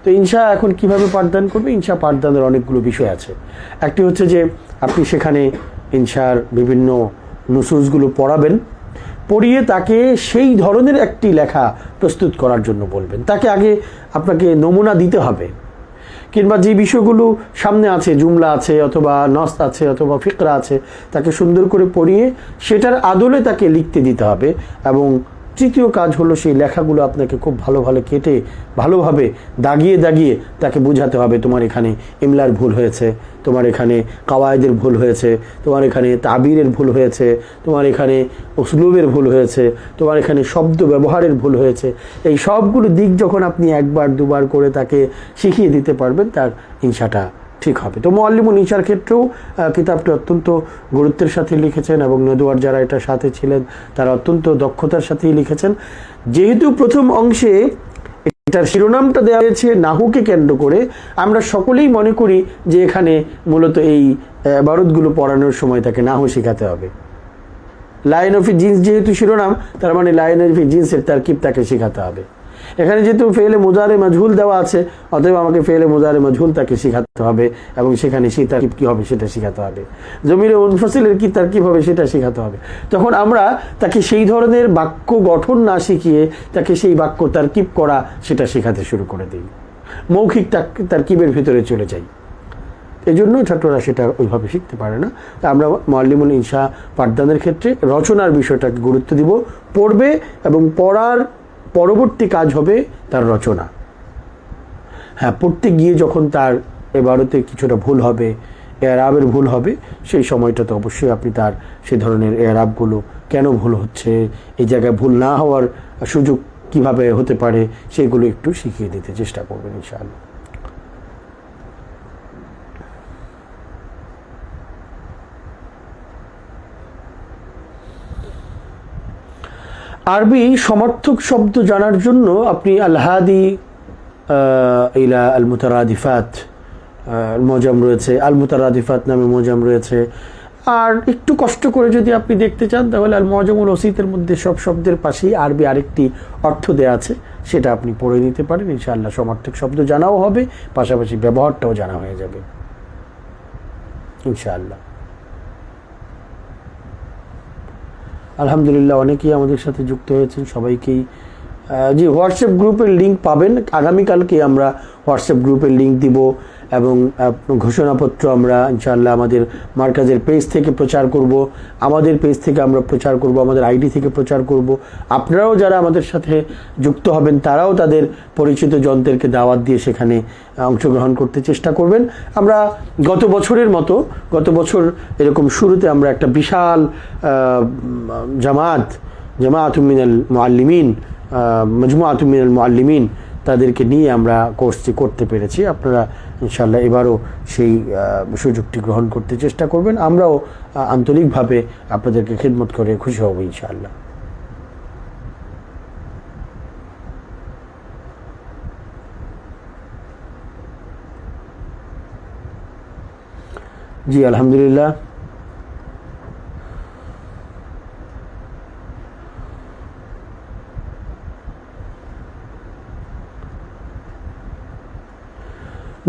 তো ইনশা এখন কিভাবে পাঠদান করবে? ইনশা পাঠদানের অনেকগুলো বিষয় আছে। একটি হচ্ছে যে আপনি সেখানে ইনশার বিভিন্ন নুসুসগুলো পড়াবেন, পড়িয়ে তাকে সেই ধরনের একটি লেখা প্রস্তুত করার জন্য বলবেন। তাকে আগে আপনাকে নমুনা দিতে হবে, কিংবা যে বিষয়গুলো সামনে আছে, জুমলা আছে অথবা নস আছে অথবা ফিকরা আছে, তাকে সুন্দর করে পড়িয়ে সেটার আদলে তাকে লিখতে দিতে হবে। এবং তৃতীয় কাজ হলো সেই লেখাগুলো আপনাকে খুব ভালো কেটে ভালোভাবে দাগিয়ে তাকে বোঝাতে হবে, তোমার এখানে ইমলার ভুল হয়েছে, তোমার এখানে কাওয়ায়েদের ভুল হয়েছে, তোমার এখানে তাবিরের ভুল হয়েছে, তোমার এখানে উসলুবের ভুল হয়েছে, তোমার এখানে শব্দ ব্যবহারের ভুল হয়েছে। এই সবগুলো দিক যখন আপনি একবার দুবার করে তাকে শিখিয়ে দিতে পারবেন, তার ইনশাটা ঠিক হবে। তো মুআল্লিমুল ইনশার ক্ষেত্রেও কিতাবটি অত্যন্ত গুরুত্বের সাথে লিখেছেন এবং নদওয়ার যারা এটার সাথে ছিলেন তারা অত্যন্ত দক্ষতার সাথেই লিখেছেন। যেহেতু প্রথম অংশে এটার শিরোনামটা দেওয়া হয়েছে নাহুকে কেন্দ্র করে, আমরা সকলেই মনে করি যে এখানে মূলত এই ইবারতগুলো পড়ানোর সময় তাকে নাহু শেখাতে হবে। লাইন অফ জিন্স যেহেতু শিরোনাম, তার মানে লাইন অফ জিন্সের তারকিব তাকে শেখাতে হবে। এখানে যেহেতু ফেলে মুজারে মাজহুল দেওয়া আছে, অতএব আমাকে ফেলে মুজারে মাজহুল তাকে শেখাতে হবে এবং সেখানে সেই তারকিব কী হবে সেটা শেখাতে হবে। জমিরে মুনফাসিলের কি তারকিব হবে সেটা শেখাতে হবে। তখন আমরা তাকে সেই ধরনের বাক্য গঠন না শিখিয়ে তাকে সেই বাক্য তারকিব করা সেটা শেখাতে শুরু করে দিই, মৌখিক তারকিবের ভিতরে চলে যাই। এই জন্য ছাত্ররা সেটা ওইভাবে শিখতে পারে না। তা আমরা মুআল্লিমুল ইনশা পাঠদানের ক্ষেত্রে রচনার বিষয়টাকে গুরুত্ব দিব। পড়বে এবং পড়ার পরবর্তী কাজ হবে তার রচনা। হ্যাঁ, পড়তে গিয়ে যখন তার এবারতে কিছুটা ভুল হবে, এরাবের ভুল হবে, সেই সময়টাতে অবশ্যই আপনি তার সেই ধরনের এরাবগুলো কেন ভুল হচ্ছে, এই জায়গায় ভুল না হওয়ার সুযোগ কিভাবে হতে পারে, সেগুলো একটু শিখিয়ে দিতে চেষ্টা করবেন ইনশাআল্লাহ। আরবি সমর্থক শব্দ জানার জন্য আপনি আল হাদি ইলা আল মুতারাদিফাত মোজাম রয়েছে, আল মুতারাদিফাত নামে মোজাম রয়েছে। আর একটু কষ্ট করে যদি আপনি দেখতে চান তাহলে আল মুআজামুল ওসিতের মধ্যে সব শব্দের পাশেই আরবি আরেকটি অর্থ দেওয়া আছে, সেটা আপনি পড়ে নিতে পারেন। ইনশাআল্লাহ সমর্থক শব্দ জানাও হবে, পাশাপাশি ব্যবহারটাও জানা হয়ে যাবে ইনশাআল্লাহ। আলহামদুলিল্লাহ, অনেকেই আমাদের সাথে যুক্ত হয়েছেন, সবাইকেই জি হোয়াটসঅ্যাপ গ্রুপের লিঙ্ক পাবেন। আগামীকালকে আমরা হোয়াটসঅ্যাপ গ্রুপের লিঙ্ক দিব এবং ঘোষণাপত্র আমরা ইনশাআল্লাহ আমাদের মার্কাজের পেজ থেকে প্রচার করব, আমাদের পেজ থেকে আমরা প্রচার করব, আমাদের আইডি থেকে প্রচার করব। আপনারাও যারা আমাদের সাথে যুক্ত হবেন তারাও তাদের পরিচিত জনদেরকে দাওয়াত দিয়ে সেখানে অংশগ্রহণ করতে চেষ্টা করবেন। আমরা গত বছর এরকম শুরুতে আমরা একটা বিশাল জামাআতুম মিনাল মুআল্লিমিন, মজমুআতুম মিনাল মুআল্লিমিন তাদেরকে নিয়ে আমরা কোর্সটি করতে পেরেছি। আপনারা ইনশাআল্লাহ এবারও সেই সুযোগটি গ্রহণ করতে চেষ্টা করবেন। আমরাও আন্তরিকভাবে আপনাদেরকে খিদমত করে খুশি হব ইনশাআল্লাহ। জি আলহামদুলিল্লাহ।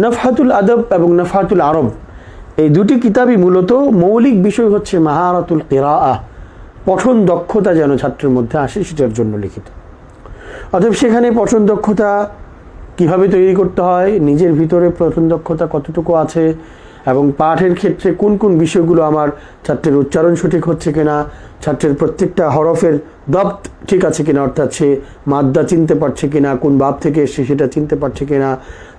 নফহাতুল আদব এবং নফহাতুল আরব এই দুটি কিতাবই মূলত মৌলিক বিষয় হচ্ছে মাহারাতুল কিরাআহ, পঠন দক্ষতা যেন ছাত্রের মধ্যে আসে সেটার জন্য লিখিত। অতএব সেখানে পঠন দক্ষতা কিভাবে তৈরি করতে হয়, নিজের ভিতরে পঠন দক্ষতা কতটুকু আছে এবং পাঠের ক্ষেত্রে কোন কোন বিষয়গুলো আমার ছাত্রের উচ্চারণ সঠিক হচ্ছে কিনা, ছাত্রের প্রত্যেকটা হরফের দপ্ত ঠিক আছে কিনা, অর্থাৎ সে মাদ্দা চিনতে পারছে কিনা, কোন বাব থেকে এসছে সেটা চিনতে পারছে কিনা,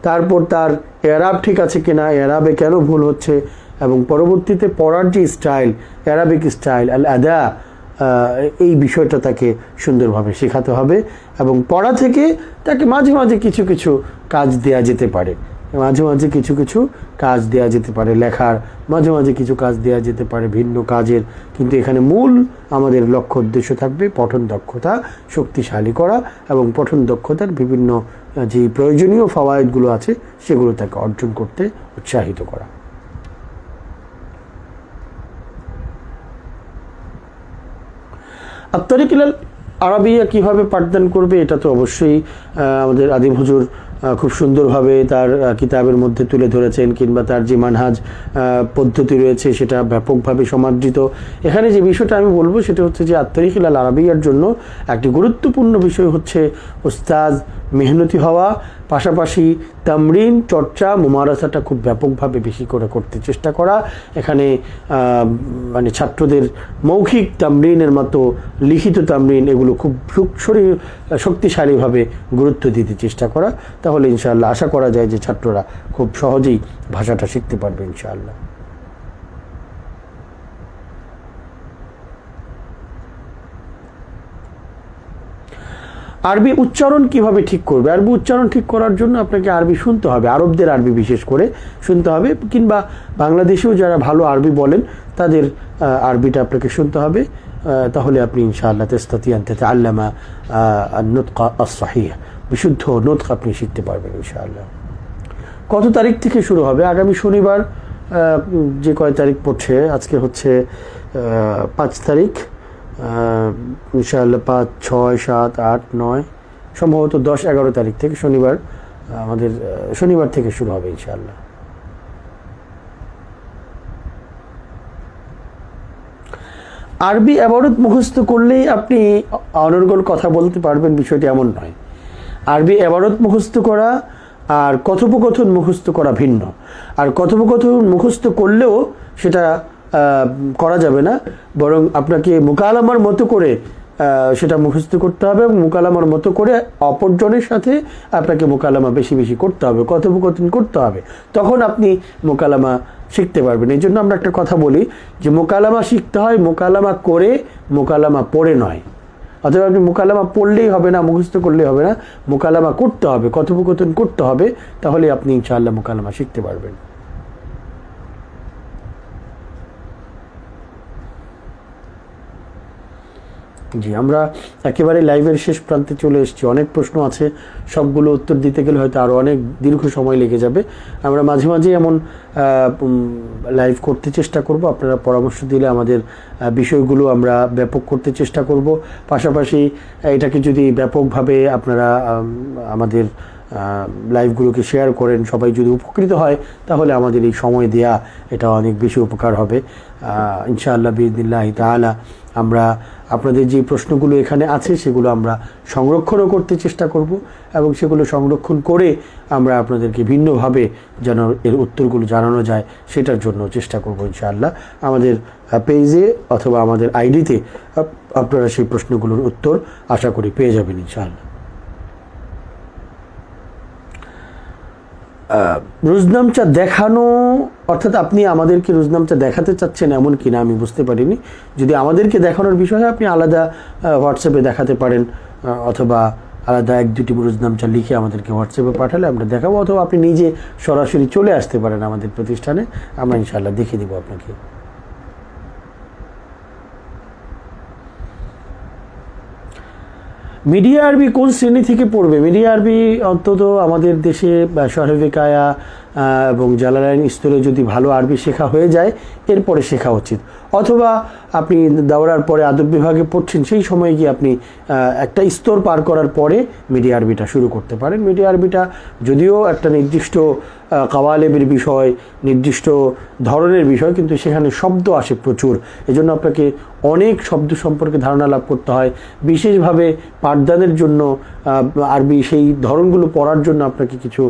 তারপর তার এরাব ঠিক আছে কিনা, এরাবে কেন ভুল হচ্ছে, এবং পরবর্তীতে পড়ার যে স্টাইল, অ্যারাবিক স্টাইল আল আদা, এই বিষয়টা তাকে সুন্দরভাবে শেখাতে হবে। এবং পড়া থেকে তাকে মাঝে মাঝে কিছু কিছু কাজ দেয়া যেতে পারে, মাঝে মাঝে কিছু কিছু কাজ দেয়া যেতে পারে লেখার, মাঝে মাঝে কিছু কাজ দেয়া যেতে পারে ভিন্ন কাজের, কিন্তু এখানে মূল আমাদের লক্ষ্য উদ্দেশ্য থাকবে পঠন দক্ষতা শক্তিশালী করা এবং পঠন দক্ষতার বিভিন্ন যে প্রয়োজনীয় ফাওয়ায়েদগুলো আছে সেগুলো তাকে অর্জন করতে উৎসাহিত করা। আত-তারিক ইলাল আরাবিয়া কীভাবে পাঠদান করবে এটা তো অবশ্যই আমাদের আদিম হুজুর খুব সুন্দরভাবে তার কিতাবের মধ্যে তুলে ধরেছেন, কিংবা তার যে মানহাজ পদ্ধতি রয়েছে সেটা ব্যাপকভাবে সমাদৃত। এখানে যে বিষয়টা আমি বলবো সেটা হচ্ছে যে আত-তারিক ইলাল আরাবিয়ার জন্য একটি গুরুত্বপূর্ণ বিষয় হচ্ছে উস্তাদ মেহনতি হওয়া, পাশাপাশি তামরিন চর্চা মুমারাসাটা খুব ব্যাপকভাবে বেশি করে করতে চেষ্টা করা। এখানে মানে ছাত্রদের মৌখিক তামরিনের মতো লিখিত তামরিন এগুলো খুব শক্তিশালীভাবে গুরুত্ব দিতে চেষ্টা করা, তাহলে ইনশাআল্লাহ আশা করা যায় যে ছাত্ররা খুব সহজেই ভাষাটা শিখতে পারবে ইনশাআল্লাহ। আরবি উচ্চারণ কিভাবে ঠিক করবে? আরবি উচ্চারণ ঠিক করার জন্য আপনাকে আরবি শুনতে হবে, আরবদের আরবি বিশেষ করে শুনতে হবে, কিংবা বাংলাদেশেও যারা ভালো আরবি বলেন তাদের আরবিটা আপনাকে শুনতে হবে। তাহলে আপনি ইনশাআল্লাহ তাস্তাতিয়ান তাতাআল্লামা আন-নুতক আস-সহিহ, বিশুদ্ধ নুতক আপনি শিখতে পারবেন ইনশাআল্লাহ। কত তারিখ থেকে শুরু হবে? আগামী শনিবার, যে কয় তারিখ পড়ছে আজকে হচ্ছে 5 তারিখ, ইনশাআল্লাহ 5, 6, 7, 8, 9 সম্ভবত 10, 11 তারিখ থেকে শনিবার, আমাদের শনিবার থেকে শুরু হবে ইনশাআল্লাহ। আরবি এবারত মুখস্থ করলেই আপনি অনর্গল কথা বলতে পারবেন বিষয়টি এমন নয়। আরবি এবারত মুখস্থ করা আর কথোপকথন মুখস্থ করা ভিন্ন। আর কথোপকথন মুখস্থ করলেও সেটা করা যাবে না, বরং আপনাকে মুকালামার মতো করে সেটা মুখস্থ করতে হবে এবং মুকালামার মতো করে অপরজনের সাথে আপনাকে মুকালামা বেশি বেশি করতে হবে, কথোপকথন করতে হবে, তখন আপনি মুকালামা শিখতে পারবেন। এই জন্য আমরা একটা কথা বলি যে মুকালামা শিখতে হয় মুকালামা করে, মুকালামা পড়ে নয়। অথবা আপনি মুকালামা পড়লেই হবে না, মুখস্থ করলেই হবে না, মুকালামা করতে হবে, কথোপকথন করতে হবে, তাহলে আপনি ইনশাআল্লাহ মুকালামা শিখতে পারবেন। জি, আমরা একেবারে লাইভের শেষ প্রান্তে চলে এসেছি। অনেক প্রশ্ন আছে, সবগুলো উত্তর দিতে গেলে হয়তো আরও অনেক দীর্ঘ সময় লেগে যাবে। আমরা মাঝে মাঝে এমন লাইভ করতে চেষ্টা করব, আপনারা পরামর্শ দিলে আমাদের বিষয়গুলো আমরা ব্যাপক করতে চেষ্টা করব। পাশাপাশি এটাকে যদি ব্যাপকভাবে আপনারা আমাদের লাইভগুলোকে শেয়ার করেন, সবাই যদি উপকৃত হয় তাহলে আমাদের এই সময় দেয়া এটা অনেক বেশি উপকার হবে ইনশাআল্লাহ বিইذনিল্লাহি তাআলা। আমরা আপনাদের যে প্রশ্নগুলো এখানে আছে সেগুলো আমরা সংরক্ষণও করতে চেষ্টা করব এবং সেগুলো সংরক্ষণ করে আমরা আপনাদেরকে ভিন্নভাবে যেন এর উত্তরগুলো জানানো যায় সেটার জন্য চেষ্টা করব ইনশাআল্লাহ। আমাদের পেজে অথবা আমাদের আইডিতে আপনারা সেই প্রশ্নগুলোর উত্তর আশা করি পেয়ে যাবেন ইনশাআল্লাহ। রুজনামচা দেখানো, অর্থাৎ আপনি আমাদেরকে রুজনামচা দেখাতে চাচ্ছেন এমন কিনা আমি বুঝতে পারিনি। যদি আমাদেরকে দেখানোর বিষয় হয় আপনি আলাদা হোয়াটসঅ্যাপে দেখাতে পারেন, অথবা আলাদা 1-2টি রোজনামচা লিখে আমাদেরকে হোয়াটসঅ্যাপে পাঠালে আমরা দেখাবো, অথবা আপনি নিজে সরাসরি চলে আসতে পারেন আমাদের প্রতিষ্ঠানে, আমরা ইনশাআল্লাহ দেখিয়ে দেবো আপনাকে। মিডিয়া আরবি কোন শ্রেণী থেকে পড়বে? মিডিয়া আরবি অন্তত আমাদের দেশে শরহে কায়া এবং জালালাইন স্তরে যদি ভালো আরবি শেখা হয়ে যায় এরপরে শেখা উচিত, অথবা আপনি দাওরার পরে আদব বিভাগে পড়ছেন সেই সময়ে গিয়ে আপনি একটা স্তর পার করার পরে মিডিয়া আরবিটা শুরু করতে পারেন। মিডিয়া আরবিটা যদিও একটা নির্দিষ্ট কাওয়ালেবের বিষয়, নির্দিষ্ট ধরনের বিষয়, কিন্তু সেখানে শব্দ আসে প্রচুর, এজন্য আপনাকে অনেক শব্দ সম্পর্কে ধারণা লাভ করতে হয়। বিশেষভাবে পাঠদানের জন্য আরবি সেই ধরনগুলো পড়ার জন্য আপনাকে কিছু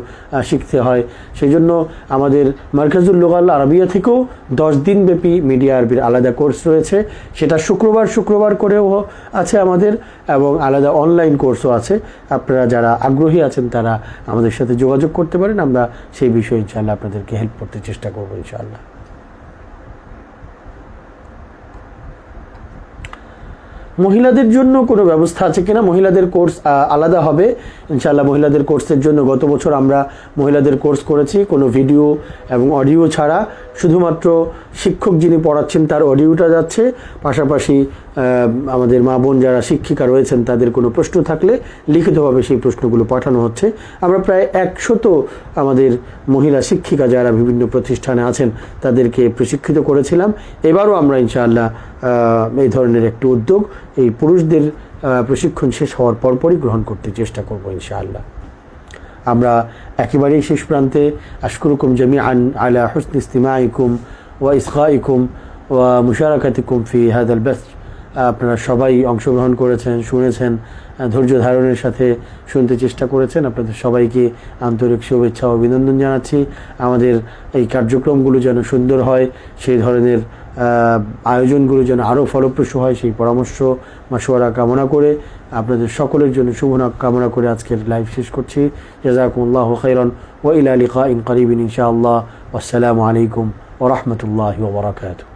শিখতে হয়। সেই জন্য আমাদের মারকাজুল লুগাল আরবিয়া থেকেও 10 দিন ব্যাপী মিডিয়া আরবির আলাদা কোর্স রয়েছে, সেটা শুক্রবার করেও আছে আমাদের, এবং আলাদা অনলাইন কোর্সও আছে। আপনারা যারা আগ্রহী আছেন তারা আমাদের সাথে যোগাযোগ করতে পারেন, আমরা সেই বিষয়ে ইনশাআল্লাহ আপনাদেরকে হেল্প করতে চেষ্টা করবো ইনশাআল্লাহ। মহিলাদের জন্য কোনো ব্যবস্থা আছে কিনা? মহিলাদের কোর্স আলাদা হবে ইনশাআল্লাহ। মহিলাদের কোর্সের জন্য গত বছর আমরা মহিলাদের কোর্স করেছি, কোনো ভিডিও এবং অডিও ছাড়া, শুধুমাত্র শিক্ষক যিনি পড়াচ্ছেন তার অডিওটা যাচ্ছে, পাশাপাশি আমাদের মা বোন যারা শিক্ষিকা রয়েছেন তাদের কোনো প্রশ্ন থাকলে লিখিতভাবে সেই প্রশ্নগুলো পাঠানো হচ্ছে। আমরা প্রায় 100 আমাদের মহিলা শিক্ষিকা যারা বিভিন্ন প্রতিষ্ঠানে আছেন তাদেরকে প্রশিক্ষিত করেছিলাম। এবারও আমরা ইনশাআল্লাহ এই ধরনের একটি উদ্যোগ এই পুরুষদের প্রশিক্ষণ শেষ হওয়ার পরপরই গ্রহণ করতে চেষ্টা করব ইনশাআল্লাহ। আমরা একেবারেই শেষ প্রান্তে আশকুরুকুম জামিআন আলা হুসনি ইস্তিমাইকুম ওয়া ইসগাইকুম ওয়া মুশারাকাতিকুম ফি হাদাল বাস। আপনারা সবাই অংশগ্রহণ করেছেন, শুনেছেন, ধৈর্য ধারণের সাথে শুনতে চেষ্টা করেছেন। আপনাদের সবাইকে আন্তরিক শুভেচ্ছা ও অভিনন্দন জানাচ্ছি। আমাদের এই কার্যক্রমগুলো যেন সুন্দর হয়, সেই ধরনের আয়োজনগুলো যেন আরও ফলপ্রসূ হয়, সেই পরামর্শ মাশওয়ারা কামনা করে আপনাদের সকলের জন্য শুভ কামনা করে আজকের লাইভ শেষ করছি। জাযাকুমুল্লাহু খাইরান ওয়া ইলা লিকাইন করিবিন ইনশাআল্লাহ। ওয়াসসালামু আলাইকুম ওয়া রাহমাতুল্লাহি ওয়া বারাকাতুহু।